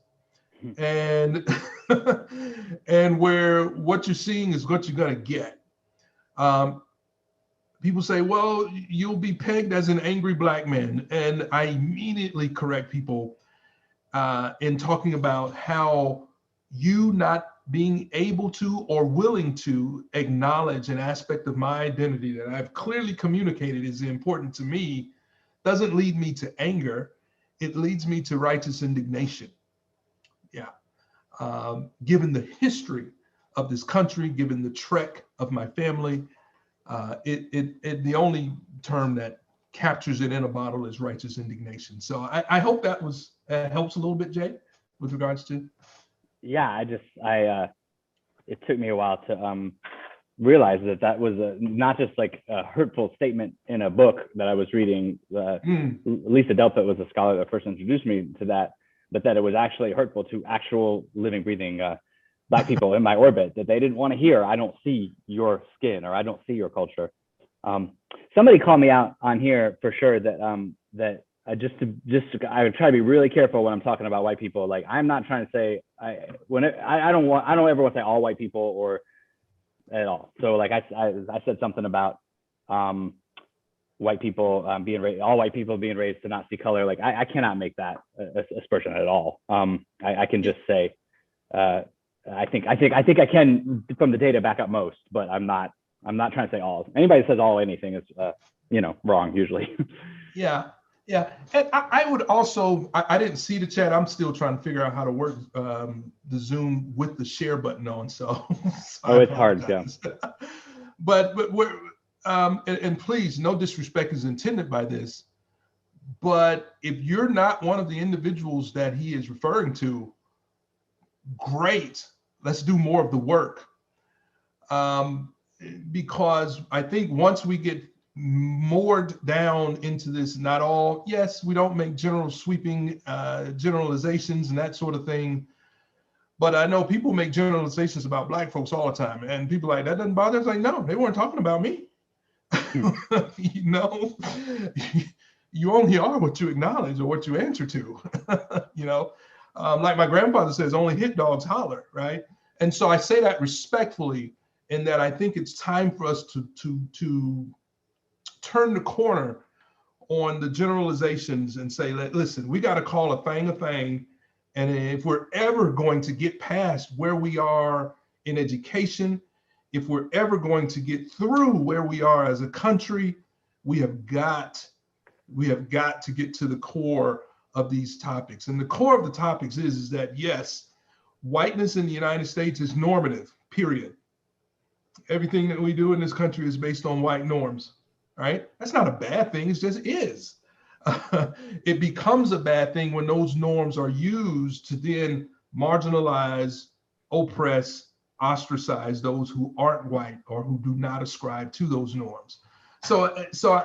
and and where what you're seeing is what you're gonna get. People say, well, you'll be pegged as an angry Black man, and I immediately correct people in talking about how you not being able to or willing to acknowledge an aspect of my identity that I've clearly communicated is important to me doesn't lead me to anger. It leads me to righteous indignation. Yeah. Given the history of this country, given the trek of my family, the only term that captures it in a bottle is righteous indignation. So I hope that helps a little bit, Jay, with regards to. Yeah, it took me a while to realize that was not just like a hurtful statement in a book that I was reading. Lisa Delpit was a scholar that first introduced me to that, but that it was actually hurtful to actual living, breathing Black people in my orbit, that they didn't want to hear, I don't see your skin, or I don't see your culture. Somebody called me out on here for sure that I would try to be really careful when I'm talking about white people. Like, I'm not trying to say I don't ever want to say all white people or at all. So like I said something about white people all white people being raised to not see color. Like I cannot make that aspersion at all. I can just say I think I can from the data back up most, but I'm not trying to say all. Anybody that says all anything is wrong usually. Yeah. And I would also, I didn't see the chat. I'm still trying to figure out how to work the Zoom with the share button on. So it's hard, yeah. But we're, and please, no disrespect is intended by this, but if you're not one of the individuals that he is referring to, great, let's do more of the work. Because I think once we get moored down into this, not all. Yes, we don't make general sweeping generalizations and that sort of thing. But I know people make generalizations about Black folks all the time, and people like, that doesn't bother us. Like, no, they weren't talking about me. You know, you only are what you acknowledge or what you answer to. You know, like my grandfather says, only hit dogs holler, right? And so I say that respectfully, in that I think it's time for us to turn the corner on the generalizations and say, listen, we got to call a thing. And if we're ever going to get past where we are in education, if we're ever going to get through where we are as a country, we have got to get to the core of these topics. And the core of the topics is that, yes, whiteness in the United States is normative, period. Everything that we do in this country is based on white norms, right? That's not a bad thing, it just is. It becomes a bad thing when those norms are used to then marginalize, oppress, ostracize those who aren't white or who do not ascribe to those norms. So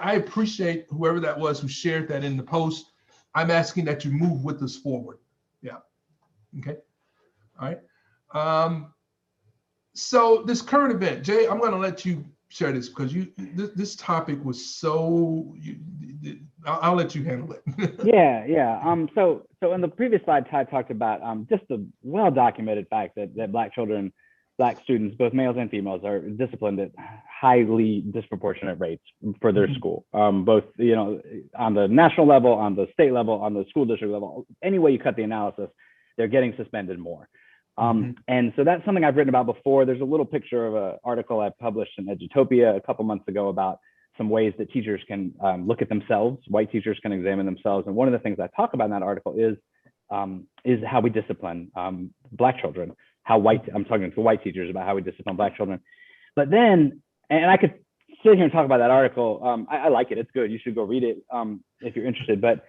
I appreciate whoever that was who shared that in the post. I'm asking that you move with us forward. Yeah. Okay. All right. So this current event, Jay, I'm going to let you share this because this topic was so. I'll let you handle it. Yeah. So in the previous slide, Ty talked about just the well-documented fact that Black children, Black students, both males and females, are disciplined at highly disproportionate rates for their school, both, you know, on the national level, on the state level, on the school district level. Any way you cut the analysis, they're getting suspended more. And so that's something I've written about before. There's a little picture of an article I published in Edutopia a couple months ago about some ways that teachers can look at themselves. White teachers can examine themselves. And one of the things I talk about in that article is how we discipline Black children. I'm talking to white teachers about how we discipline Black children. But then, and I could sit here and talk about that article. I like it. It's good. You should go read it if you're interested. But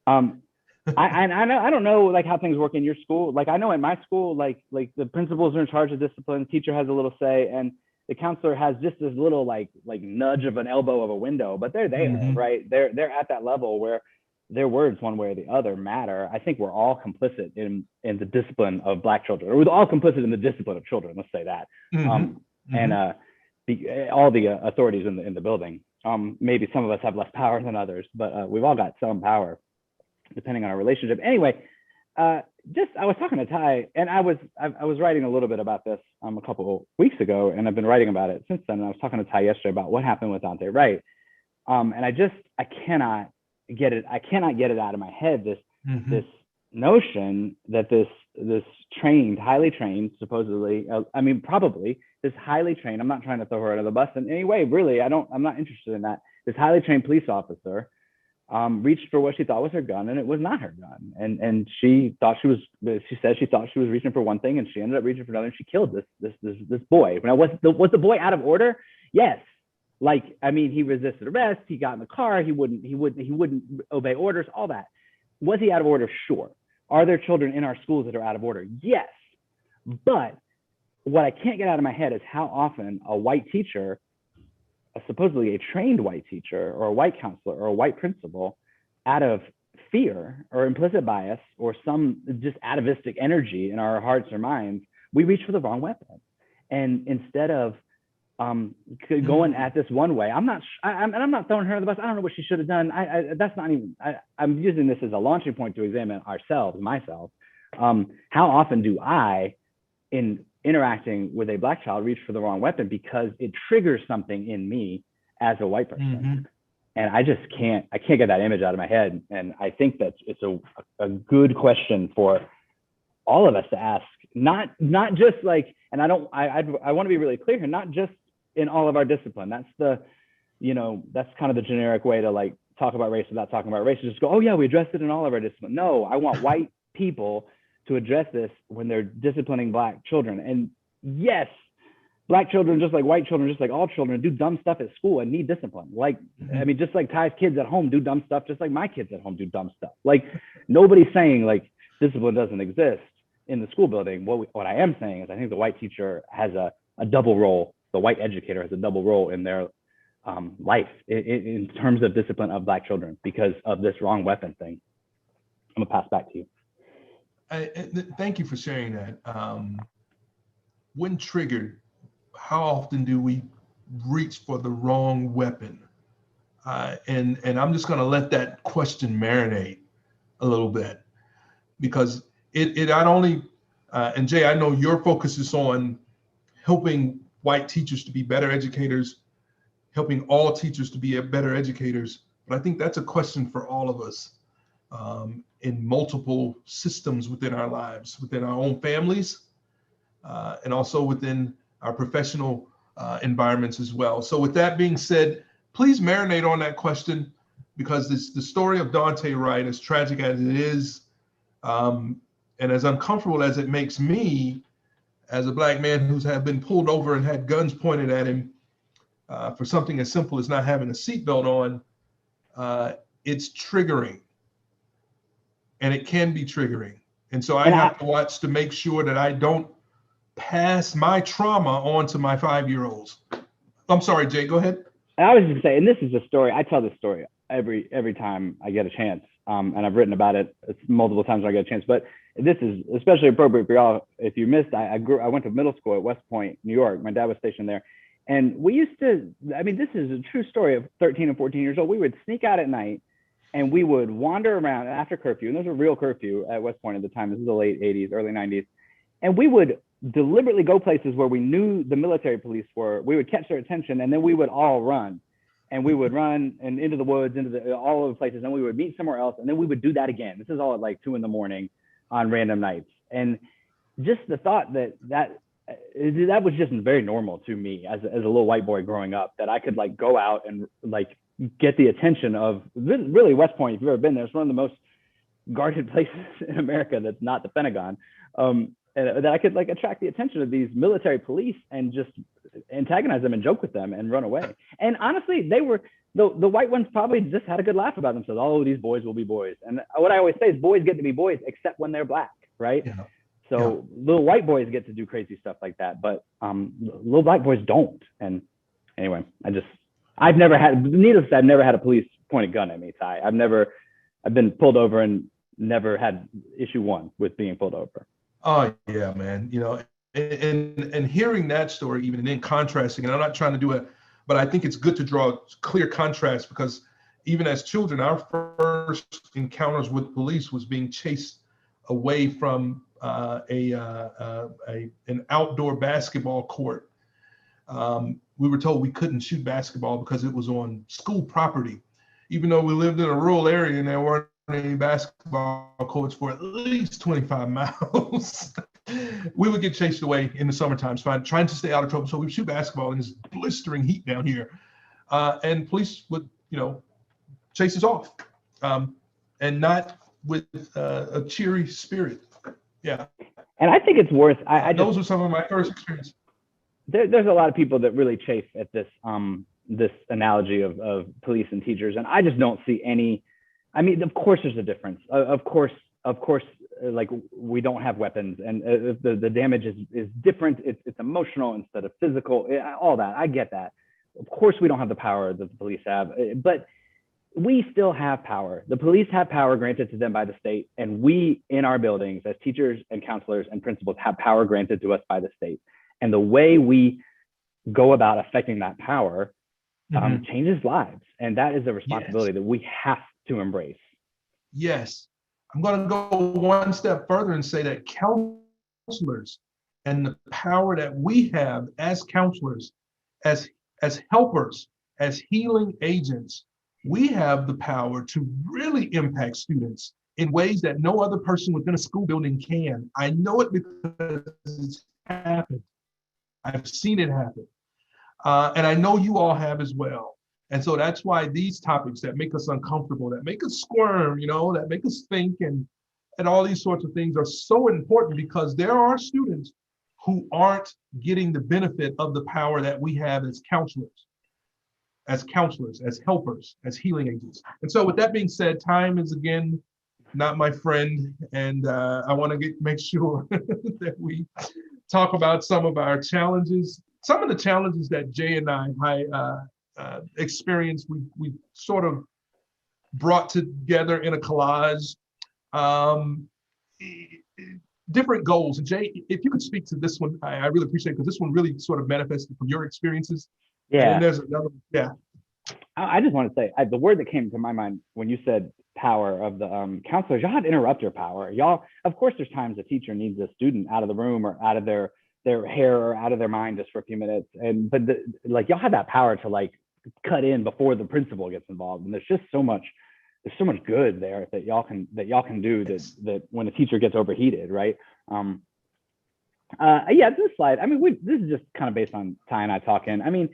I don't know like how things work in your school. Like I know in my school, like the principals are in charge of discipline. The teacher has a little say, and the counselor has just this little like nudge of an elbow of a window. But they're there, right? They're at that level where their words, one way or the other, matter. I think we're all complicit in the discipline of Black children, or we're all complicit in the discipline of children. Let's say that. And all the authorities in the building. Maybe some of us have less power than others, but we've all got some power, depending on our relationship. Anyway, I was talking to Ty, and I was writing a little bit about this a couple of weeks ago, and I've been writing about it since then. And I was talking to Ty yesterday about what happened with Dante Wright, and I cannot get it out of my head. This notion that this highly trained, supposedly, probably this highly trained. I'm not trying to throw her under the bus in any way, really. I'm not interested in that. This highly trained police officer reached for what she thought was her gun, and it was not her gun. And she said she thought she was reaching for one thing, and she ended up reaching for another, and she killed this boy. Now, was the boy out of order? Yes. He resisted arrest. He got in the car. He wouldn't obey orders. All that. Was he out of order? Sure. Are there children in our schools that are out of order? Yes. But what I can't get out of my head is how often a white teacher, supposedly a trained white teacher or a white counselor or a white principal, out of fear or implicit bias or some just atavistic energy in our hearts or minds, we reach for the wrong weapon. And instead of going at this one way, I'm not throwing her under the bus. I don't know what she should have done. I'm using this as a launching point to examine myself. How often do I, in interacting with a Black child, reach for the wrong weapon because it triggers something in me as a white person? And I can't get that image out of my head. And I think that it's a good question for all of us to ask, not just like, and I want to be really clear here, not just in all of our discipline. That's that's kind of the generic way to like talk about race without talking about race. Just go, oh yeah, we addressed it in all of our discipline. No, I want white people to address this when they're disciplining Black children. And yes, Black children, just like white children, just like all children, do dumb stuff at school and need discipline. Just like Ty's kids at home do dumb stuff, just like my kids at home do dumb stuff. Like nobody's saying like discipline doesn't exist in the school building. What I am saying is I think the white teacher has a double role. The white educator has a double role in their life in terms of discipline of Black children because of this wrong weapon thing. I'm gonna pass back to you. Thank you for sharing that. When triggered, how often do we reach for the wrong weapon? And I'm just going to let that question marinate a little bit, because it not only, and Jay, I know your focus is on helping white teachers to be better educators, helping all teachers to be better educators, but I think that's a question for all of us in multiple systems within our lives, within our own families, and also within our professional environments as well. So with that being said, please marinate on that question, because the story of Dante Wright, as tragic as it is, and as uncomfortable as it makes me, as a Black man who's been pulled over and had guns pointed at him for something as simple as not having a seatbelt on, it's triggering. And it can be triggering. And so I have to watch to make sure that I don't pass my trauma on to my 5-year-olds. I'm sorry, Jay, go ahead. I was just saying, this is a story, I tell this story every time I get a chance. And I've written about it multiple times when I get a chance, but this is especially appropriate for y'all. If you missed, I went to middle school at West Point, New York. My dad was stationed there. And we used to, this is a true story of 13 and 14 years old. We would sneak out at night and we would wander around after curfew. And there was a real curfew at West Point at the time. This is the late 80s, early 90s. And we would deliberately go places where we knew the military police were. We would catch their attention, and then we would all run. And we would run and into the woods, all over the places, and we would meet somewhere else. And then we would do that again. This is all at like 2 a.m. on random nights. And just the thought that was just very normal to me as a little white boy growing up, that I could like go out and like get the attention of really West Point. If you've ever been there, it's one of the most guarded places in America that's not the Pentagon. And that I could like attract the attention of these military police and just antagonize them and joke with them and run away. And honestly, they were, the white ones probably just had a good laugh about themselves. Oh, these boys will be boys. And what I always say is boys get to be boys except when they're Black, right? Yeah. So little white boys get to do crazy stuff like that, but little Black boys don't. And anyway, I've never had a police point a gun at me, Ty. I've been pulled over and never had issue one with being pulled over. Oh yeah, man. And hearing that story even, and then contrasting, and I'm not trying to do it, but I think it's good to draw a clear contrast, because even as children, our first encounters with police was being chased away from an outdoor basketball court. We were told we couldn't shoot basketball because it was on school property, even though we lived in a rural area and there weren't any basketball courts for at least 25 miles. We would get chased away in the summertime, trying to stay out of trouble. So we would shoot basketball in this blistering heat down here. And police would, chase us off, and not with a cheery spirit. Yeah. And I think it's worth, those were some of my first experiences. There's a lot of people that really chafe at this analogy of police and teachers. And I just don't see any. I mean, of course there's a difference. Of course, like we don't have weapons, and the damage is different. It's emotional instead of physical, all that. I get that. Of course we don't have the power that the police have, but we still have power. The police have power granted to them by the state, and we in our buildings as teachers and counselors and principals have power granted to us by the state. And the way we go about affecting that power changes lives. And that is a responsibility that we have to embrace. Yes. I'm going to go one step further and say that counselors and the power that we have as counselors, as helpers, as healing agents, we have the power to really impact students in ways that no other person within a school building can. I know it because it's happened. I've seen it happen. And I know you all have as well. And so that's why these topics that make us uncomfortable, that make us squirm, that make us think and all these sorts of things are so important, because there are students who aren't getting the benefit of the power that we have as counselors, as helpers, as healing agents. And so with that being said, time is again not my friend. And I want to make sure that we talk about some of our challenges, some of the challenges that Jay and I experience we sort of brought together in a collage. Different goals. And Jay, if you could speak to this one, I really appreciate it, because this one really sort of manifested from your experiences. Yeah. And then there's another, yeah. I just want to say, the word that came to my mind when you said power of the counselors, y'all have interrupter power. Y'all, of course, there's times a teacher needs a student out of the room or out of their hair or out of their mind just for a few minutes. But like, y'all have that power to like cut in before the principal gets involved. And there's so much good there that y'all can do that when a teacher gets overheated, right? Yeah, this slide, I mean, this is just kind of based on Ty and I talking. I mean,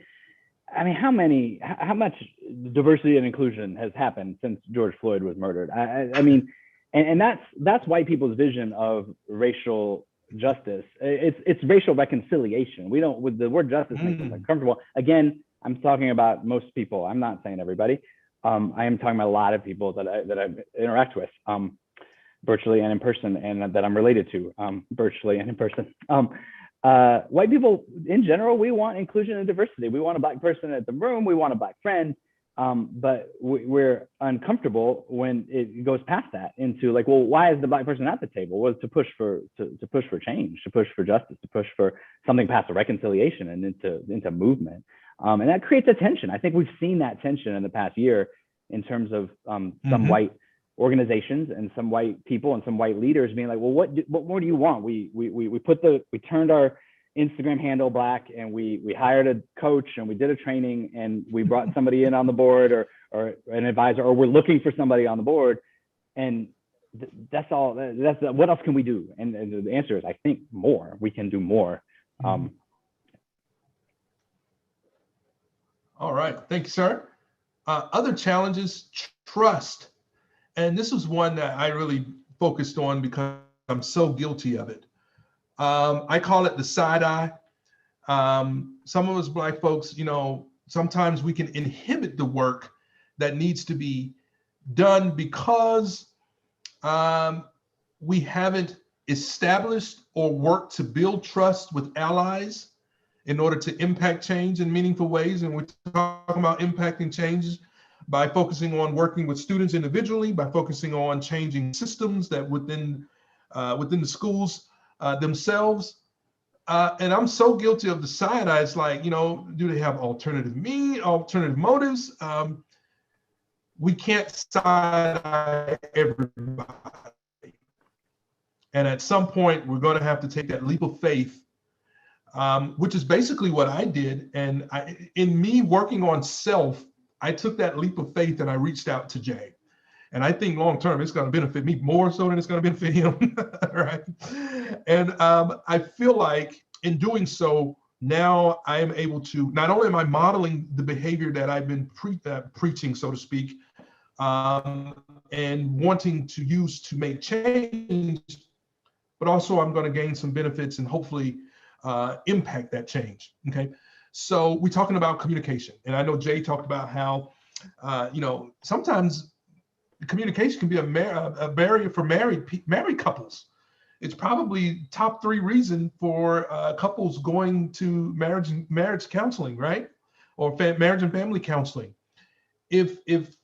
how much diversity and inclusion has happened since George Floyd was murdered? I mean, and that's white people's vision of racial justice. It's racial reconciliation. We don't, with the word justice makes us uncomfortable. Again, I'm talking about most people. I'm not saying everybody. I am talking about a lot of people that I interact with, virtually and in person, and that I'm related to, virtually and in person. White people in general, we want inclusion and diversity. We want a Black person at the room. We want a Black friend, but we're uncomfortable when it goes past that into like, well, why is the Black person at the table? Well, to push for change, to push for justice, to push for something past a reconciliation and into movement. And that creates a tension. I think we've seen that tension in the past year in terms of some white organizations and some white people and some white leaders being like, well, what more do you want? We turned our Instagram handle Black, and we hired a coach, and we did a training, and we brought somebody in on the board or an advisor, or we're looking for somebody on the board. And that's all. What else can we do? And the answer is, I think more. We can do more. All right, thank you, sir. Other challenges, trust. And this was one that I really focused on because I'm so guilty of it. I call it the side eye. Some of us Black folks, sometimes we can inhibit the work that needs to be done because we haven't established or worked to build trust with allies in order to impact change in meaningful ways. And we're talking about impacting changes by focusing on working with students individually, by focusing on changing systems that within the schools themselves. And I'm so guilty of the side eye. It's like, do they have alternative motives? We can't side eye everybody. And at some point, we're going to have to take that leap of faith, which is basically what I did. And in me working on self, I took that leap of faith and I reached out to Jay. And I think long term, it's going to benefit me more so than it's going to benefit him, right? And I feel like in doing so, now I am able to, not only am I modeling the behavior that I've been preaching, so to speak, and wanting to use to make change, but also I'm going to gain some benefits and hopefully impact that change, okay? So we're talking about communication. And I know Jay talked about how, sometimes communication can be a barrier for married couples. It's probably top 3 reason for couples going to marriage counseling, right? Or marriage and family counseling. If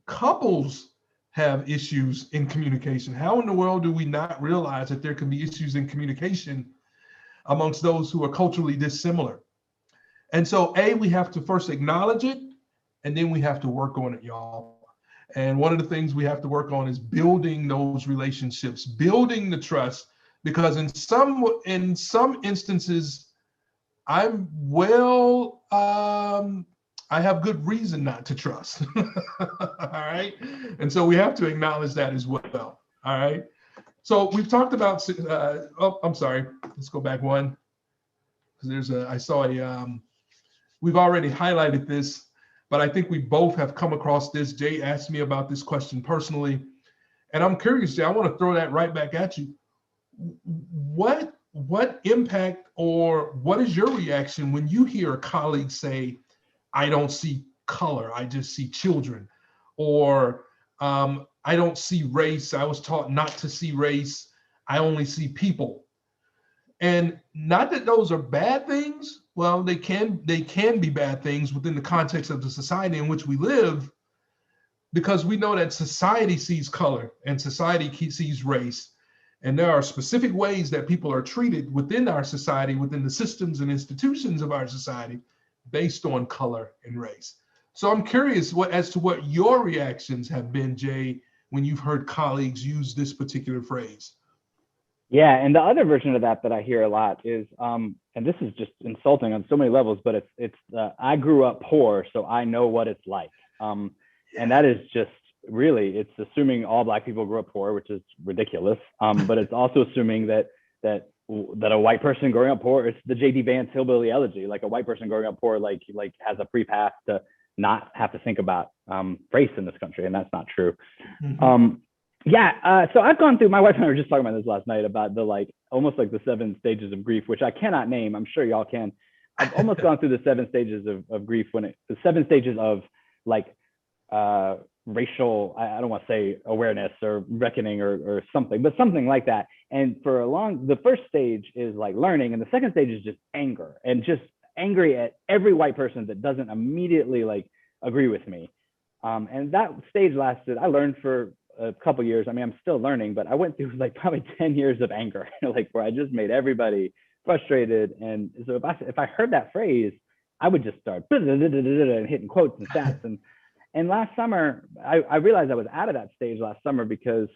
couples have issues in communication, how in the world do we not realize that there can be issues in communication amongst those who are culturally dissimilar? And so, we have to first acknowledge it, and then we have to work on it, y'all. And one of the things we have to work on is building those relationships, building the trust, because in some instances, I have good reason not to trust. All right. And so we have to acknowledge that as well. All right. So we've talked about, I'm sorry. Let's go back one. We've already highlighted this, but I think we both have come across this. Jay asked me about this question personally, and I'm curious, Jay, I want to throw that right back at you. What impact, or what is your reaction when you hear a colleague say, I don't see color, I just see children, or I don't see race, I was taught not to see race, I only see people? And not that those are bad things. Well, they can be bad things within the context of the society in which we live, because we know that society sees color and society sees race. And there are specific ways that people are treated within our society, within the systems and institutions of our society, based on color and race. So I'm curious as to what your reactions have been, Jay, when you've heard colleagues use this particular phrase. Yeah, and the other version of that I hear a lot is, and this is just insulting on so many levels, but it's I grew up poor, so I know what it's like. And that is just really, it's assuming all Black people grew up poor, which is ridiculous. But it's also assuming that a white person growing up poor, it's the J.D. Vance hillbilly elegy, like a white person growing up poor, like has a free pass to not have to think about race in this country, and that's not true. Mm-hmm. So I've gone through, my wife and I were just talking about this last night about almost like the 7 stages of grief, which I cannot name. I'm sure y'all can. I've almost gone through the 7 stages of grief the 7 stages of racial, I don't want to say awareness or reckoning or something, but something like that. And the first stage is like learning, and the second stage is just anger, and just angry at every white person that doesn't immediately agree with me. And that stage lasted, I learned for a couple years. I mean, I'm still learning, but I went through probably 10 years of anger, where I just made everybody frustrated. And so if I heard that phrase, I would just start and hitting quotes and stats. And last summer, I realized I was out of that stage last summer because,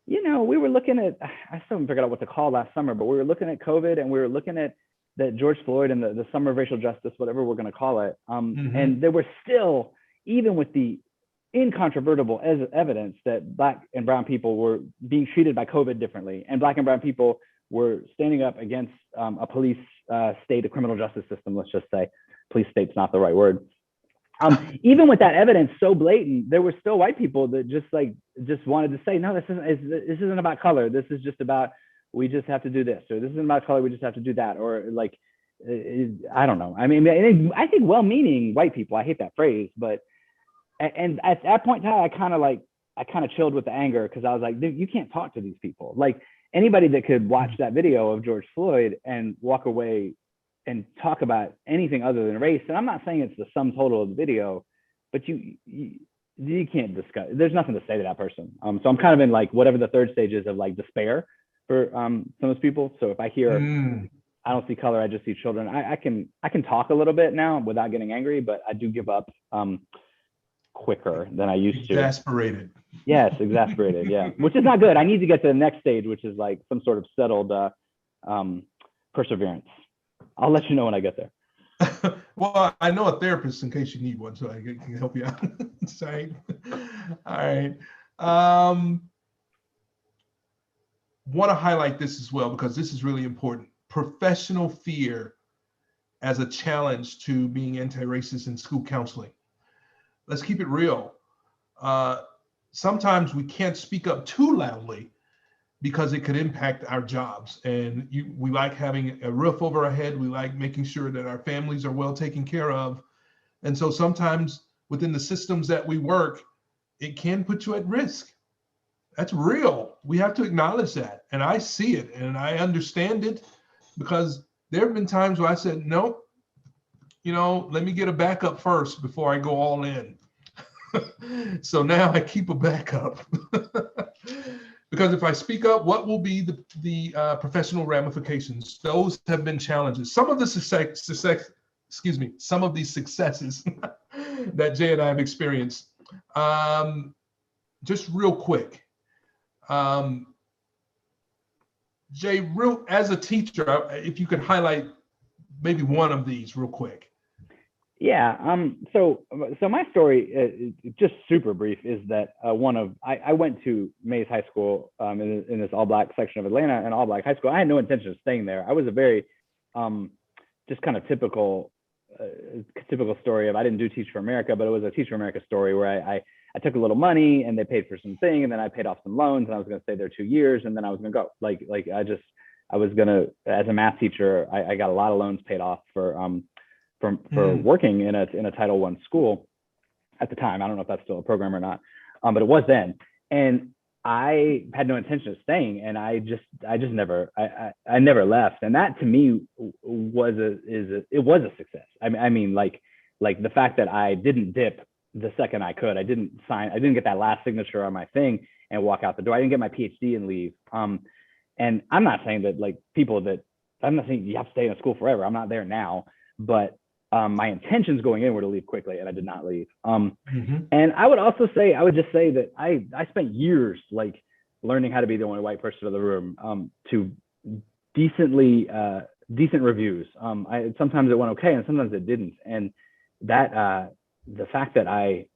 we were looking at, I still haven't figured out what to call last summer, but we were looking at COVID, and we were looking at that George Floyd and the summer of racial justice, whatever we're going to call it. And there were still, even with the incontrovertible evidence that Black and brown people were being treated by COVID differently, and Black and brown people were standing up against a police state, a criminal justice system, let's just say. Police state's not the right word. Even with that evidence so blatant, there were still white people that just wanted to say, no, this isn't about color. This is just about, we just have to do this, or this isn't about color, we just have to do that, or I don't know. I mean, I think well-meaning white people, I hate that phrase, but and at that point in time, I kind of chilled with the anger, because I was like, you can't talk to these people. Anybody that could watch that video of George Floyd and walk away and talk about anything other than race, and I'm not saying it's the sum total of the video, but you can't discuss, there's nothing to say to that person. So I'm kind of in whatever the third stage is of despair for some of those people. So if I hear, I don't see color, I just see children, I can talk a little bit now without getting angry, but I do give up quicker than I used to. Exasperated. Yes, exasperated. Yeah, which is not good. I need to get to the next stage, which is some sort of settled perseverance. I'll let you know when I get there. Well, I know a therapist in case you need one, so I can help you out. Sorry. All right. Want to highlight this as well, because this is really important. Professional fear as a challenge to being anti-racist in school counseling. Let's keep it real. Sometimes we can't speak up too loudly because it could impact our jobs. And we like having a roof over our head. We like making sure that our families are well taken care of. And so sometimes within the systems that we work, it can put you at risk. That's real. We have to acknowledge that. And I see it and I understand it, because there have been times where I said, nope, let me get a backup first before I go all in. So now I keep a backup. Because if I speak up, what will be the professional ramifications? Those have been challenges. Some of the some of these successes that Jay and I have experienced. Just real quick, Jay, as a teacher, if you could highlight maybe one of these real quick. Yeah. So my story, just super brief, is that I went to Mays High School in this all-Black section of Atlanta, an all-Black high school. I had no intention of staying there. I was a very just kind of typical story of, I didn't do Teach for America, but it was a Teach for America story where I took a little money and they paid for some thing, and then I paid off some loans, and I was going to stay there 2 years, and then I was going to go. I was going to, as a math teacher, I got a lot of loans paid off for working in a Title I school at the time. I don't know if that's still a program or not, but it was then. And I had no intention of staying, and I never left. And that to me was a success. I mean, like the fact that I didn't dip the second I could. I didn't get that last signature on my thing and walk out the door. I didn't get my PhD and leave. And I'm not saying that I'm not saying you have to stay in a school forever. I'm not there now, but my intentions going in were to leave quickly, and I did not leave. And I would just say that I spent years like learning how to be the only white person in the room, to decent reviews. Sometimes it went okay, and sometimes it didn't. And that the fact that I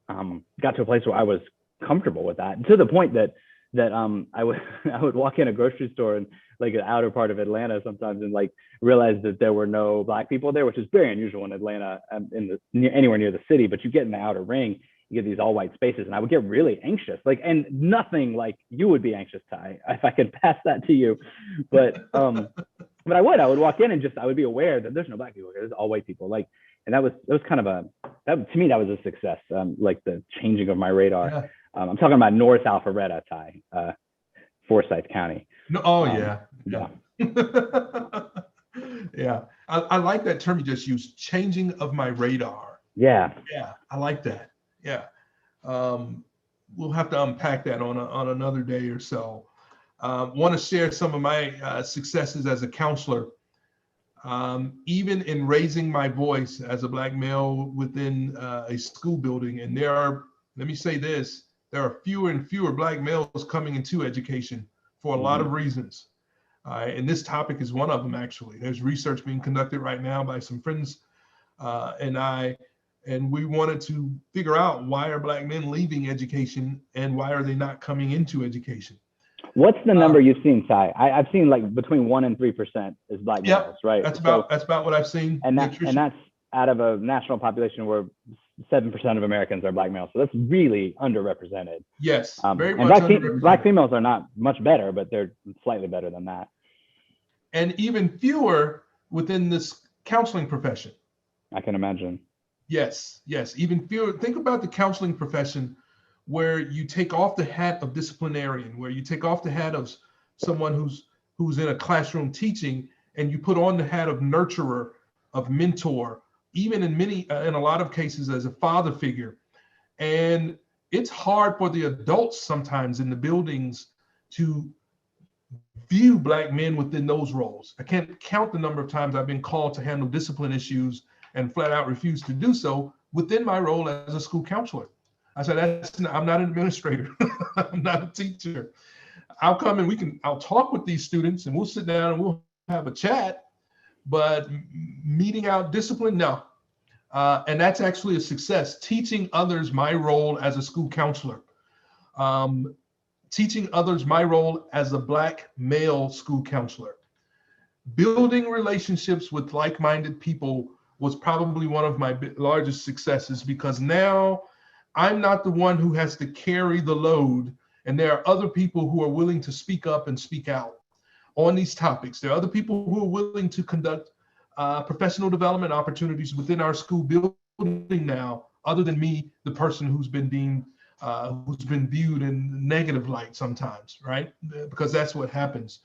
got to a place where I was comfortable with that, to the point that I would walk in a grocery store in like an outer part of Atlanta sometimes and like realize that there were no Black people there, which is very unusual in Atlanta, anywhere near the city. But you get in the outer ring, you get these all white spaces, and I would get really anxious, and nothing like you would be anxious, Ty, if I could pass that to you. But I would walk in and I would be aware that there's no Black people here, there's all white people. And that was kind of to me, that was a success. Like the changing of my radar. Yeah. I'm talking about North Alpharetta, Ty, Forsyth County. No, yeah. Yeah. I like that term you just used, changing of my radar. Yeah. Yeah, I like that. Yeah. We'll have to unpack that on another day or so. Want to share some of my successes as a counselor. Even in raising my voice as a Black male within a school building. And let me say this, there are fewer and fewer Black males coming into education for a lot of reasons. And this topic is one of them, actually. There's research being conducted right now by some friends and we wanted to figure out, why are Black men leaving education and why are they not coming into education? What's the number you've seen, Ty? I've seen like between 1% and 3% is Black males, right? That's about what I've seen. And that's out of a national population where 7% of Americans are Black males. So that's really underrepresented. Yes, very and much underrepresented. Black females are not much better, but they're slightly better than that. And even fewer within this counseling profession. I can imagine. Yes, even fewer. Think about the counseling profession, where you take off the hat of disciplinarian, where you take off the hat of someone who's in a classroom teaching, and you put on the hat of nurturer, of mentor, even in a lot of cases as a father figure. And it's hard for the adults sometimes in the buildings to view Black men within those roles. I can't count the number of times I've been called to handle discipline issues and flat out refused to do so within my role as a school counselor. I said, I'm not an administrator. I'm not a teacher. I'll come and I'll talk with these students and we'll sit down and we'll have a chat, but meeting out discipline, no. And that's actually a success. Teaching others my role as a school counselor. Teaching others my role as a Black male school counselor. Building relationships with like-minded people was probably one of my largest successes, because now I'm not the one who has to carry the load, and there are other people who are willing to speak up and speak out on these topics. There are other people who are willing to conduct professional development opportunities within our school building now, other than me, the person who's been deemed, who's been viewed in negative light sometimes, right? Because that's what happens.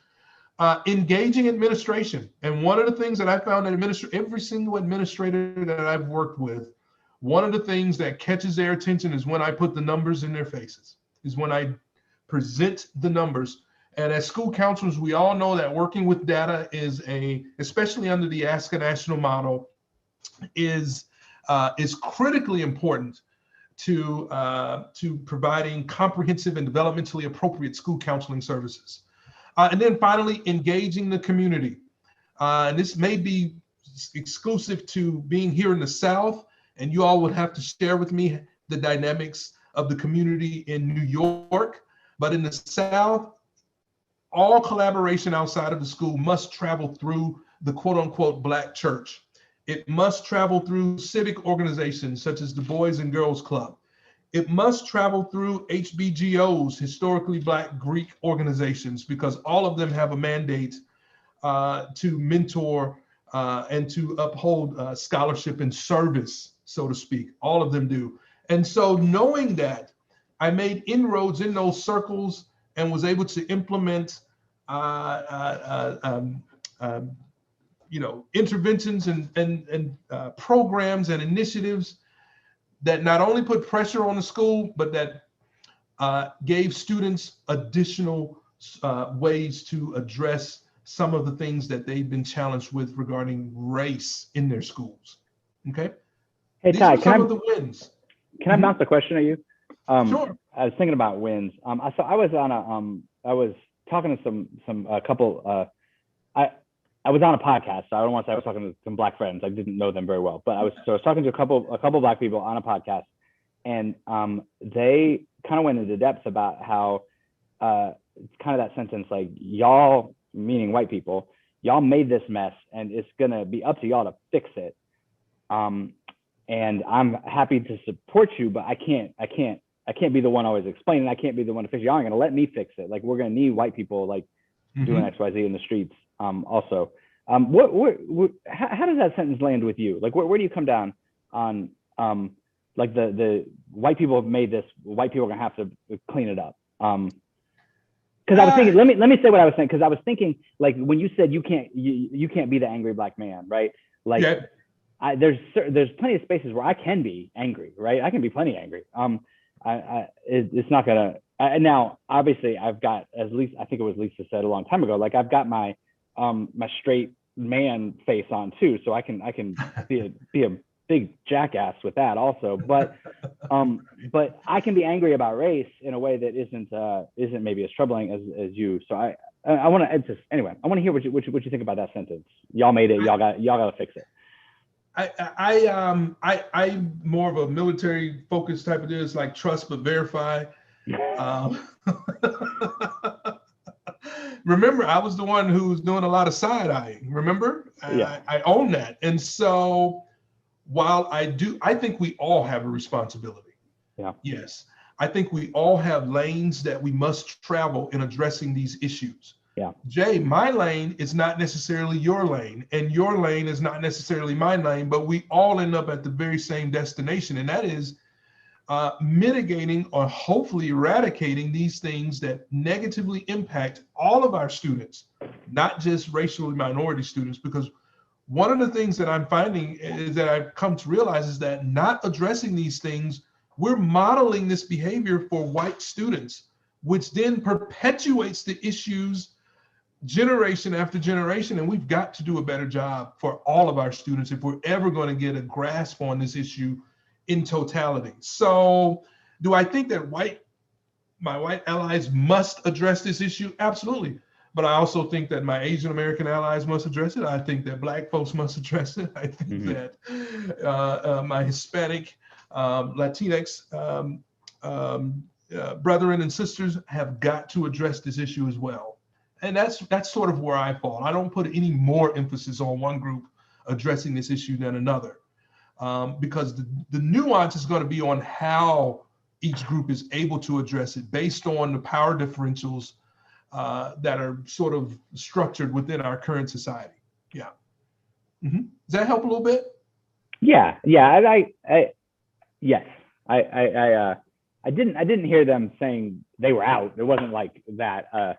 Engaging administration. And one of the things that I found that every single administrator that I've worked with, one of the things that catches their attention is when I put the numbers in their faces, is when I present the numbers. And as school counselors, we all know that working with data especially under the Ask a National model, is critically important to providing comprehensive and developmentally appropriate school counseling services. And then finally, engaging the community. And this may be exclusive to being here in the South, and you all would have to share with me the dynamics of the community in New York. But in the South, all collaboration outside of the school must travel through the quote unquote Black church. It must travel through civic organizations such as the Boys and Girls Club. It must travel through HBGOs, historically Black Greek organizations, because all of them have a mandate to mentor and to uphold scholarship and service, so to speak. All of them do. And so knowing that, I made inroads in those circles and was able to implement interventions and programs and initiatives that not only put pressure on the school, but that gave students additional ways to address some of the things that they've been challenged with regarding race in their schools. Okay. Hey, These Ty, are some of the wins. Can I bounce a question at you? Sure. I was thinking about wins. So I was on I was talking to a couple. I was on a podcast. So I don't want to say I was talking to some Black friends. I didn't know them very well, but I was talking to a couple Black people on a podcast, and they kind of went into depth about how kind of that sentence, like, y'all, meaning white people, y'all made this mess, and it's gonna be up to y'all to fix it. And I'm happy to support you, but I can't be the one always explaining. I can't be the one to fix it. Y'all aren't gonna let me fix it. Like, we're gonna need white people like doing X, Y, Z in the streets. Also, how does that sentence land with you? Like, where do you come down on like the white people have made this, white people are gonna have to clean it up? Because I was thinking, let me say what I was saying, because I was thinking, like, when you said you can't be the angry Black man, right? Like, yeah. There's plenty of spaces where I can be angry, right? I can be plenty angry. It's not gonna. Now, obviously, I've got, I think it was Lisa said a long time ago, like, I've got my straight man face on too, so I can be a big jackass with that also. But I can be angry about race in a way that isn't maybe as troubling as you. So I want to anyway. I want to hear what you think about that sentence. Y'all made it. Y'all got to fix it. I'm more of a military focused type of deal. It's like trust but verify. Remember, I was the one who was doing a lot of side eyeing. Remember, yeah. I own that. And so while I think we all have a responsibility. Yeah. Yes. I think we all have lanes that we must travel in addressing these issues. Yeah. Jay, my lane is not necessarily your lane, and your lane is not necessarily my lane, but we all end up at the very same destination, and that is mitigating or hopefully eradicating these things that negatively impact all of our students, not just racially minority students. Because one of the things that I'm finding is that I've come to realize is that not addressing these things, we're modeling this behavior for white students, which then perpetuates the issues generation after generation. And we've got to do a better job for all of our students if we're ever going to get a grasp on this issue in totality. So do I think that my white allies must address this issue? Absolutely. But I also think that my Asian American allies must address it. I think that Black folks must address it. I think that my Hispanic, Latinx brethren and sisters have got to address this issue as well. And that's sort of where I fall. I don't put any more emphasis on one group addressing this issue than another, because the nuance is going to be on how each group is able to address it based on the power differentials that are sort of structured within our current society. Yeah. Mm-hmm. Does that help a little bit? Yeah. Yes. I didn't hear them saying they were out. It wasn't like that.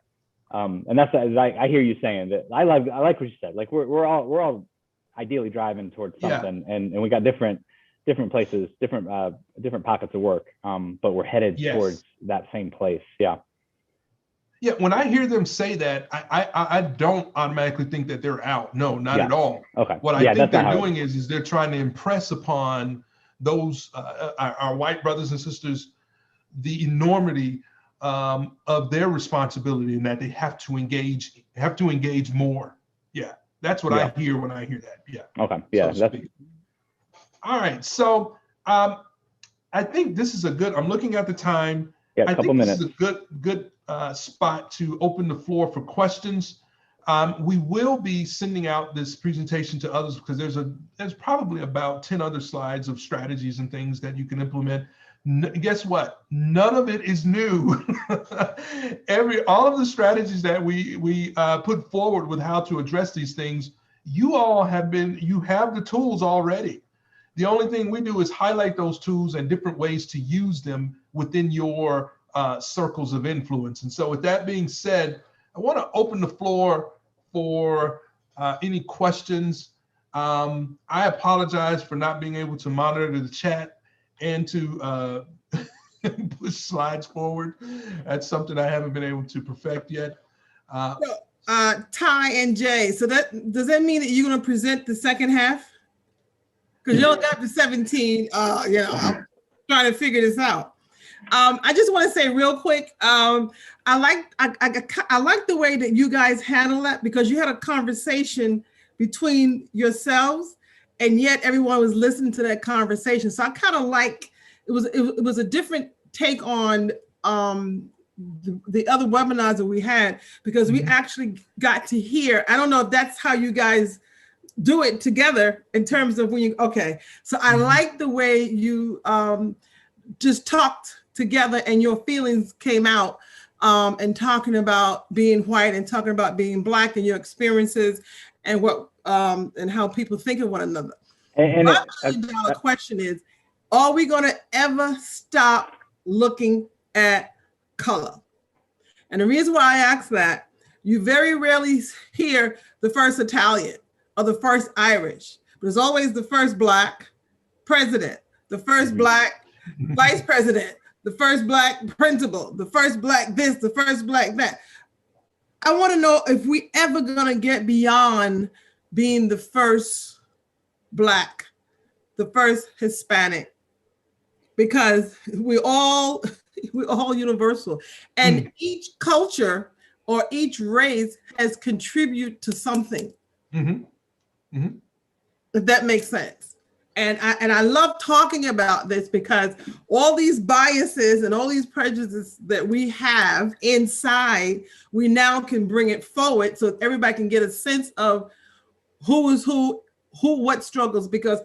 And that's I hear you saying that. I like what you said. Like, we're all ideally driving towards something, and we got different places, different pockets of work. But we're headed towards that same place. Yeah. Yeah. When I hear them say that, I don't automatically think that they're out. No, not at all. Okay. What I think they're doing is they're trying to impress upon those our white brothers and sisters the enormity of their responsibility, and that they have to engage more. Yeah, that's what I hear when I hear that. Yeah. Okay. Yeah. So all right. So I think this is I'm looking at the time. Yeah, a couple minutes. This is a good spot to open the floor for questions. We will be sending out this presentation to others because there's probably about 10 other slides of strategies and things that you can implement. Guess what? None of it is new. All of the strategies that we put forward with how to address these things, you have the tools already. The only thing we do is highlight those tools and different ways to use them within your circles of influence. And so with that being said, I want to open the floor for any questions. I apologize for not being able to monitor the chat and to push slides forward. That's something I haven't been able to perfect yet. Ty and Jay, so does that mean that you're going to present the second half? Because you only got to 17. I'm trying to figure this out. I just want to say real quick, I like the way that you guys handle that, because you had a conversation between yourselves, and yet everyone was listening to that conversation. So I kind of like it was a different take on the other webinars that we had, because we actually got to hear. I don't know if that's how you guys do it together in terms of when you, okay. So I like the way you just talked together and your feelings came out, and talking about being white and talking about being Black and your experiences and what and how people think of one another. And my $1 question is, are we going to ever stop looking at color? And the reason why I ask that, you very rarely hear the first Italian or the first Irish, but it's always the first Black president, the first Black vice president, the first Black principal, the first Black this, the first Black that. I want to know if we ever going to get beyond being the first Black, the first Hispanic, because we're all universal, and each culture or each race has contributed to something. If that makes sense. And I love talking about this, because all these biases and all these prejudices that we have inside, we now can bring it forward so everybody can get a sense of who is who what struggles. Because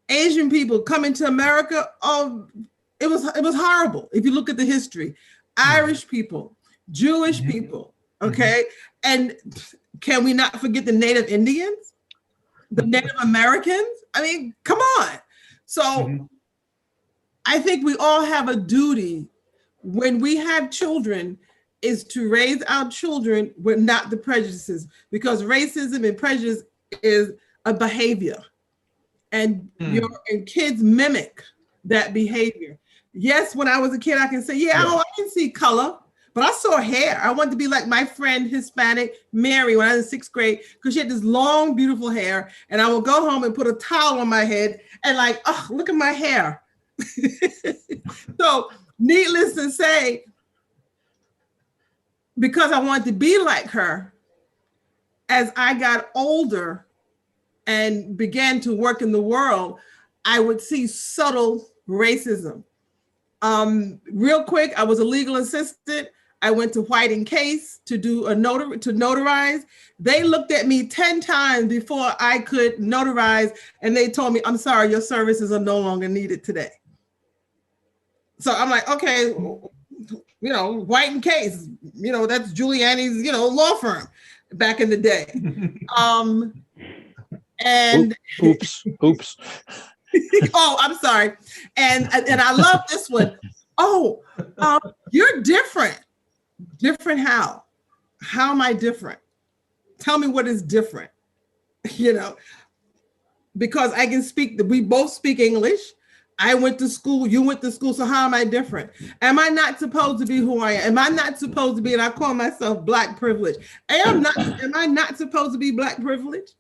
Asian people coming to America, it was horrible. If you look at the history, Irish people, Jewish people, okay? And can we not forget the Native Indians, the Native Americans? I mean, come on. So I think we all have a duty when we have children, is to raise our children with not the prejudices, because racism and prejudice is a behavior, and and kids mimic that behavior. Yes, when I was a kid, I can say, I didn't see color, but I saw hair. I wanted to be like my friend Hispanic Mary when I was in 6th grade, because she had this long, beautiful hair, and I would go home and put a towel on my head and like, oh, look at my hair. So needless to say, because I wanted to be like her, as I got older and began to work in the world, I would see subtle racism. Real quick, I was a legal assistant. I went to White & Case to do to notarize. They looked at me 10 times before I could notarize, and they told me, I'm sorry, your services are no longer needed today. So I'm like, okay, White & Case, that's Giuliani's, law firm back in the day. And oops. Oh, I'm sorry. And I love this one. Oh, you're different. Different how? How am I different? Tell me what is different. Because I can speak, we both speak English. I went to school, you went to school, so how am I different? Am I not supposed to be who I am? Am I not supposed to be, and I call myself Black privilege. Am I not supposed to be Black privilege?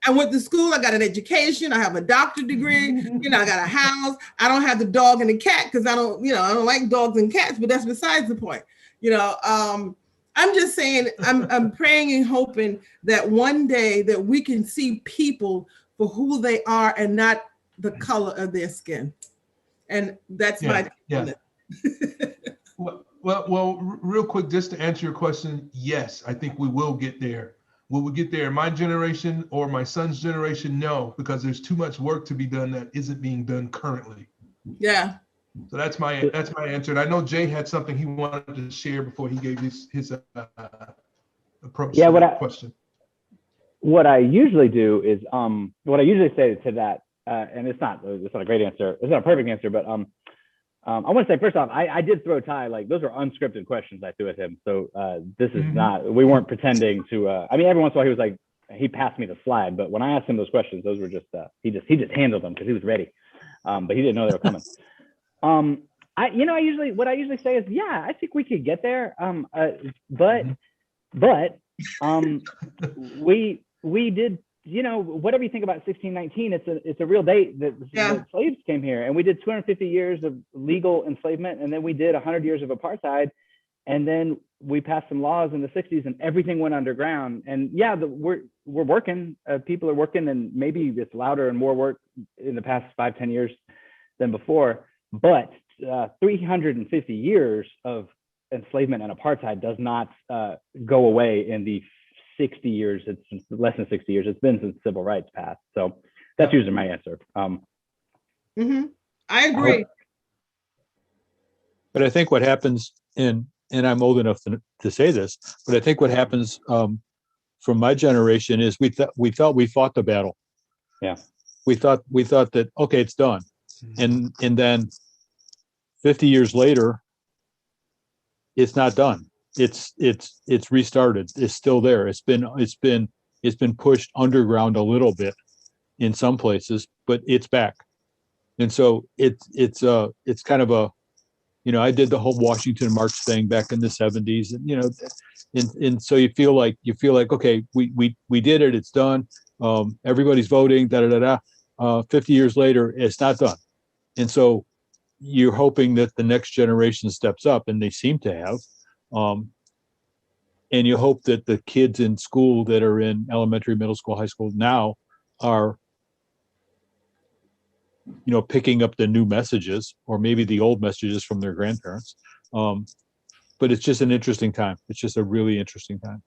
I went to school, I got an education, I have a doctorate degree, I got a house. I don't have the dog and the cat because I don't like dogs and cats, but that's besides the point. I'm just saying, I'm praying and hoping that one day that we can see people for who they are and not the color of their skin. And that's my Well, real quick, just to answer your question, yes, I think we will get there. Will we get there in my generation or my son's generation? No, because there's too much work to be done that isn't being done currently. Yeah. So that's my answer. And I know Jay had something he wanted to share before he gave his approach to the question. What I usually do is what I usually say to that and it's not a great answer. It's not a perfect answer, but I want to say first off, I did throw Ty, like those are unscripted questions I threw at him. So this is not, we weren't pretending to, I mean, every once in a while he was like, he passed me the slide, but when I asked him those questions, those were just, he just handled them because he was ready. But he didn't know they were coming. I usually say is, yeah, I think we could get there. But we did, whatever you think about 1619, it's a real date that the slaves came here, and we did 250 years of legal enslavement, and then we did 100 years of apartheid, and then we passed some laws in the 60s, and everything went underground. And yeah, we're working. People are working, and maybe it's louder and more work in the past 5-10 years than before. But 350 years of enslavement and apartheid does not go away in the 60 years. It's less than 60 years. It's been since civil rights passed. So that's usually my answer. I agree. But I think what happens, and I'm old enough to say this, but I think what happens from my generation is we thought we fought the battle. Yeah. We thought that, okay, it's done. And then 50 years later, it's not done. It's restarted. It's still there. It's been pushed underground a little bit in some places, but it's back. And so it's kind of a, I did the whole Washington March thing back in the 70s, and so you feel like okay, we did it. It's done. Everybody's voting. 50 years later, it's not done. And so you're hoping that the next generation steps up, and they seem to have. And you hope that the kids in school that are in elementary, middle school, high school now are, picking up the new messages, or maybe the old messages from their grandparents. But it's just an interesting time. It's just a really interesting time.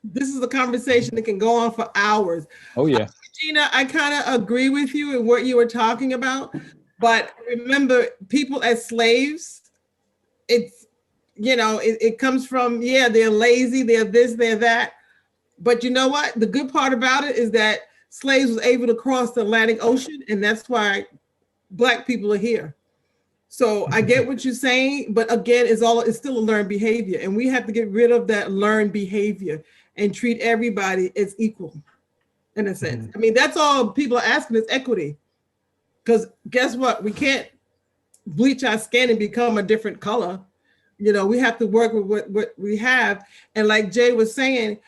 This is a conversation that can go on for hours. Oh yeah. Gina, I kind of agree with you in what you were talking about, but remember, people as slaves, it's, it comes from, they're lazy, they're this, they're that. But you know what? The good part about it is that slaves was able to cross the Atlantic Ocean, and that's why Black people are here. So I get what you're saying, but again, it's still a learned behavior, and we have to get rid of that learned behavior and treat everybody as equal, in a sense. I mean, that's all people are asking is equity, because guess what? We can't bleach our skin and become a different color. We have to work with what we have. And like Jay was saying,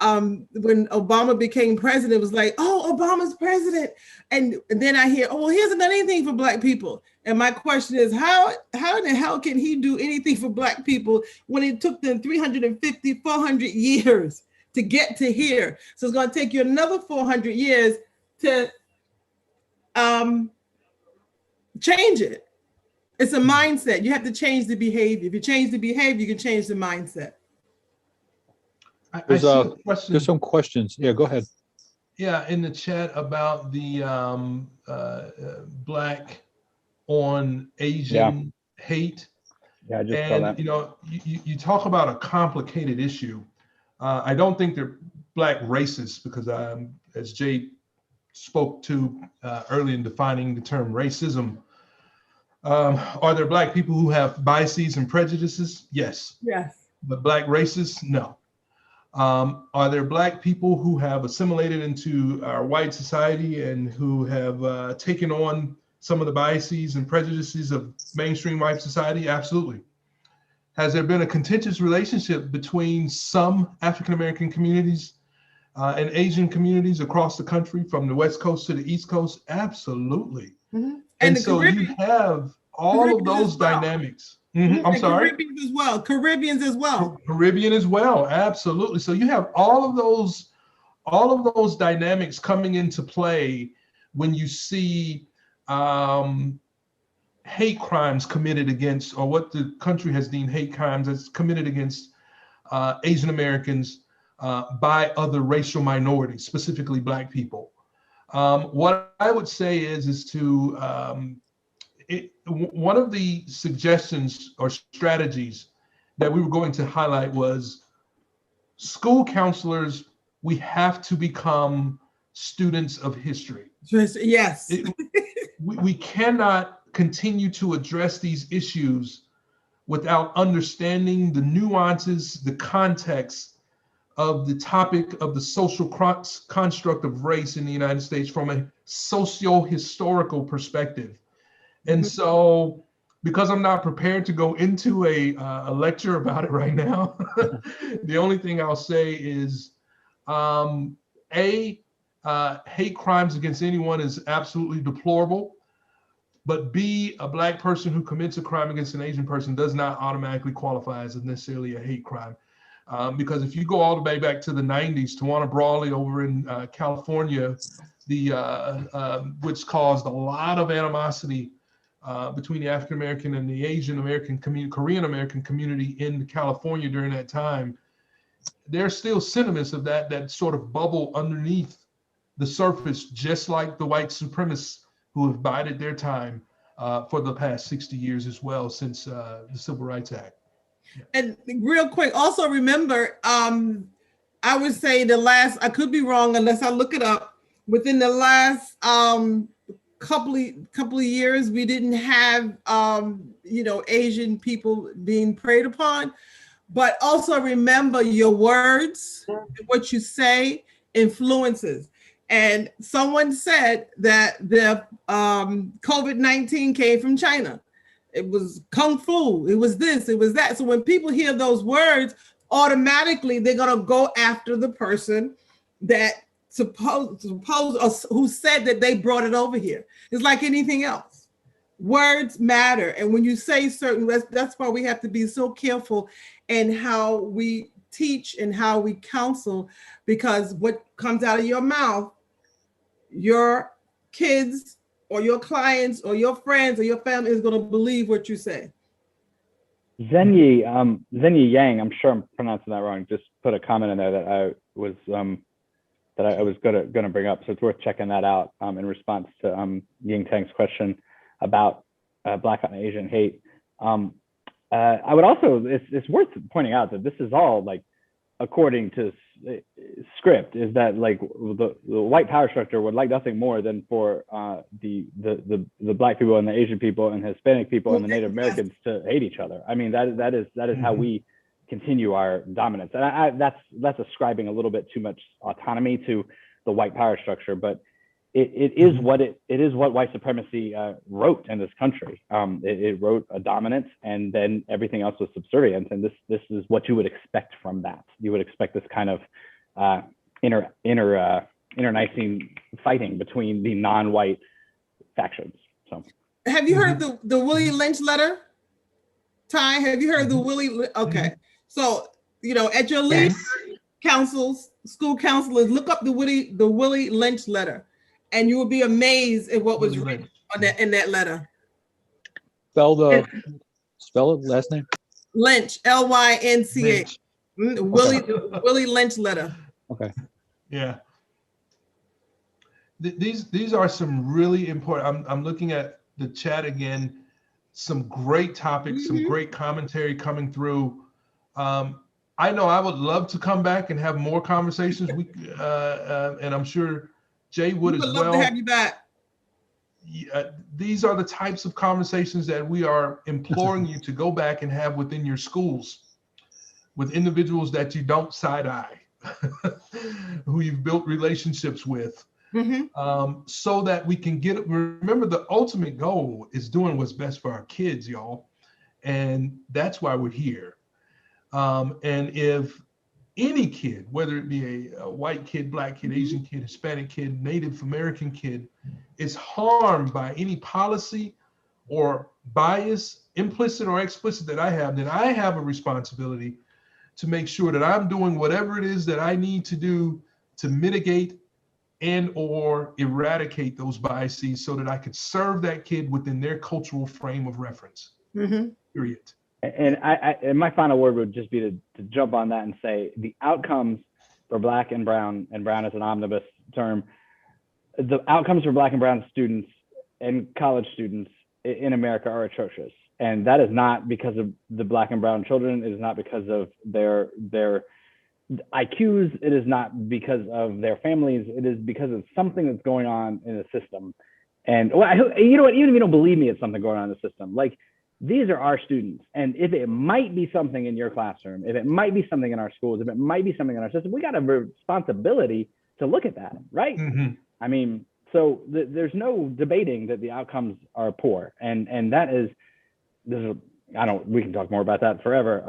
when Obama became president, it was like, oh, Obama's president. And then I hear, oh, well, he hasn't done anything for Black people. And my question is, how in the hell can he do anything for Black people when it took them 350, 400 years to get to here? So it's going to take you another 400 years to change it. It's a mindset. You have to change the behavior. If you change the behavior, you can change the mindset. There's some questions. Yeah, go ahead. Yeah, in the chat about the Black on Asian hate. Yeah, I just saw that. You talk about a complicated issue. I don't think they're Black racists, because as Jay spoke to early in defining the term racism, are there Black people who have biases and prejudices? Yes. Yes. But Black racists? No. Are there Black people who have assimilated into our white society and who have taken on some of the biases and prejudices of mainstream white society? Absolutely. Has there been a contentious relationship between some African-American communities and Asian communities across the country, from the West Coast to the East Coast? Absolutely. And so you have all of those dynamics. I'm sorry. Caribbeans as well. Caribbean as well. Absolutely. So you have all of those dynamics coming into play when you see hate crimes committed against, or what the country has deemed hate crimes that's committed against Asian Americans by other racial minorities, specifically Black people. What I would say is to one of the suggestions or strategies that we were going to highlight was school counselors. We have to become students of history. Yes. We cannot continue to address these issues without understanding the nuances, the context of the topic of the social construct of race in the United States from a socio-historical perspective. And so, because I'm not prepared to go into a lecture about it right now, the only thing I'll say is, hate crimes against anyone is absolutely deplorable. But B, a Black person who commits a crime against an Asian person does not automatically qualify as necessarily a hate crime. Because if you go all the way back to the 90s, Tawana Brawley over in California, which caused a lot of animosity between the African American and the Asian American community, Korean American community in California during that time, there's still sentiments of that sort of bubble underneath the surface, just like the white supremacists who have bided their time for the past 60 years as well, since the Civil Rights Act. Yeah. And real quick, also remember, I would say I could be wrong unless I look it up, within the last couple of years, we didn't have, Asian people being preyed upon. But also remember, your words, what you say influences. And someone said that the COVID-19 came from China. It was Kung Fu, it was this, it was that. So when people hear those words, automatically they're gonna go after the person that who said that they brought it over here. It's like anything else. Words matter. And when you say certain, that's why we have to be so careful in how we teach and how we counsel, because what comes out of your mouth, your kids or your clients or your friends or your family is going to believe what you say. Zenyi Yang, I'm sure I'm pronouncing that wrong, just put a comment in there that I was gonna bring up, so it's worth checking that out in response to Ying Tang's question about Black on Asian hate. I would also, it's worth pointing out that this is all like according to script, is that like the white power structure would like nothing more than for the Black people and the Asian people and Hispanic people and the Native Americans to hate each other. I mean, that is how we continue our dominance. And that's ascribing a little bit too much autonomy to the white power structure, but it is what white supremacy wrote in this country. It wrote a dominance, and then everything else was subservient. And this is what you would expect from that. You would expect this kind of internecine fighting between the non-white factions. So, have you heard the Willie Lynch letter? Ty, have you heard the Willie? Okay, so at your lead councils, school counselors, look up the Willie Lynch letter. And you will be amazed at what was written in that letter. Spell it, last name? Lynch, Lynch. Willie Lynch letter. Okay. Yeah. These are some really important. I'm looking at the chat again. Some great topics, some great commentary coming through. I know I would love to come back and have more conversations. And I'm sure Jay would as well. Love to have you back. These are the types of conversations that we are imploring you to go back and have within your schools with individuals that you don't side-eye, who you've built relationships with, so that we can remember the ultimate goal is doing what's best for our kids, y'all. And that's why we're here. And if any kid, whether it be a white kid, Black kid, Asian kid, Hispanic kid, Native American kid, is harmed by any policy or bias, implicit or explicit, that I have, then I have a responsibility to make sure that I'm doing whatever it is that I need to do to mitigate and or eradicate those biases so that I could serve that kid within their cultural frame of reference. Period. And my final word would just be to jump on that and say the outcomes for Black and Brown is an omnibus term, the outcomes for Black and Brown students and college students in America are atrocious. And that is not because of the Black and Brown children. It is not because of their IQs. It is not because of their families. It is because of something that's going on in the system. And you know what? Even if you don't believe me, it's something going on in the system. Like, these are our students. And if it might be something in your classroom, if it might be something in our schools, if it might be something in our system, we got a responsibility to look at that, right? Mm-hmm. I mean, so there's no debating that the outcomes are poor. And that is, we can talk more about that forever,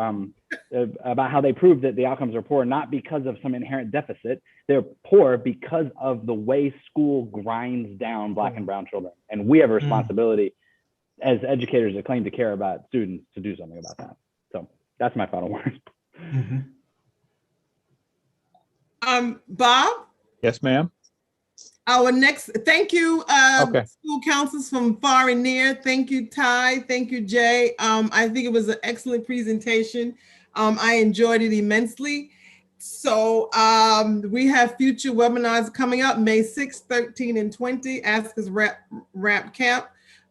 about how they prove that the outcomes are poor, not because of some inherent deficit. They're poor because of the way school grinds down Black and brown children. And we have a responsibility as educators that claim to care about students to do something about that. So that's my final word. Bob? Yes, ma'am. Our next, thank you, Okay. school counselors from far and near. Thank you, Ty. Thank you, Jay. I think it was an excellent presentation. I enjoyed it immensely. So we have future webinars coming up, May 6th, 13, and 20. Ask Us Rap Camp,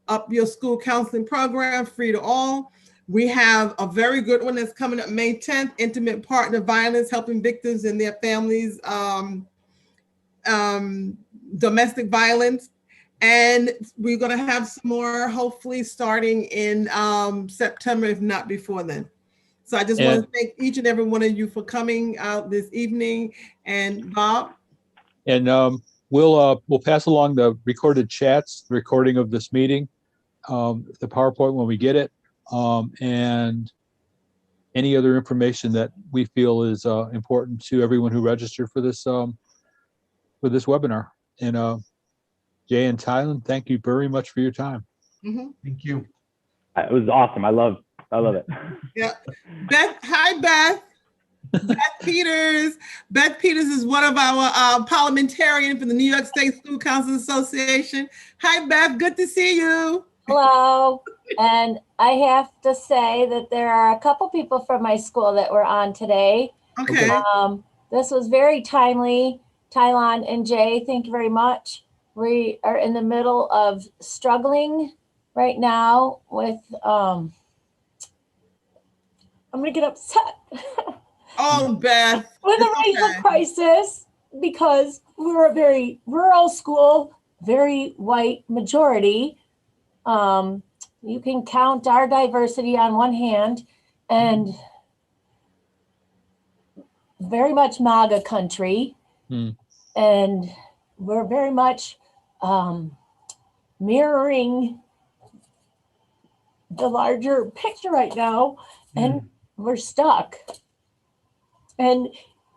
Up Your School Counseling Program, free to all. We have a very good one that's coming up May 10th, Intimate Partner Violence, helping victims and their families, domestic violence. And we're going to have some more, hopefully starting in September, if not before then. So I just want to thank each and every one of you for coming out this evening. And Bob? And we'll pass along the recorded chats, the recording of this meeting, the PowerPoint when we get it, and any other information that we feel is important to everyone who registered for this webinar. And Jay and Tylen, thank you very much for your time. Thank you. It was awesome. I love it. Yeah. Beth, hi, Beth. Beth Peters. Beth Peters is one of our parliamentarians for the New York State School Council Association. Hi, Beth. Good to see you. Hello. And I have to say that there are a couple people from my school that were on today. Okay. This was very timely. Tylon and Jay, thank you very much. We are in the middle of struggling right now with, I'm going to get upset. Oh, Beth. With a racial crisis, because we're a very rural school, very white majority. You can count our diversity on one hand, and very much MAGA country. And we're very much mirroring the larger picture right now, and we're stuck. And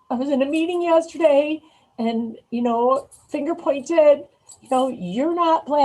I was in a meeting yesterday, and, finger pointed, you're not Black.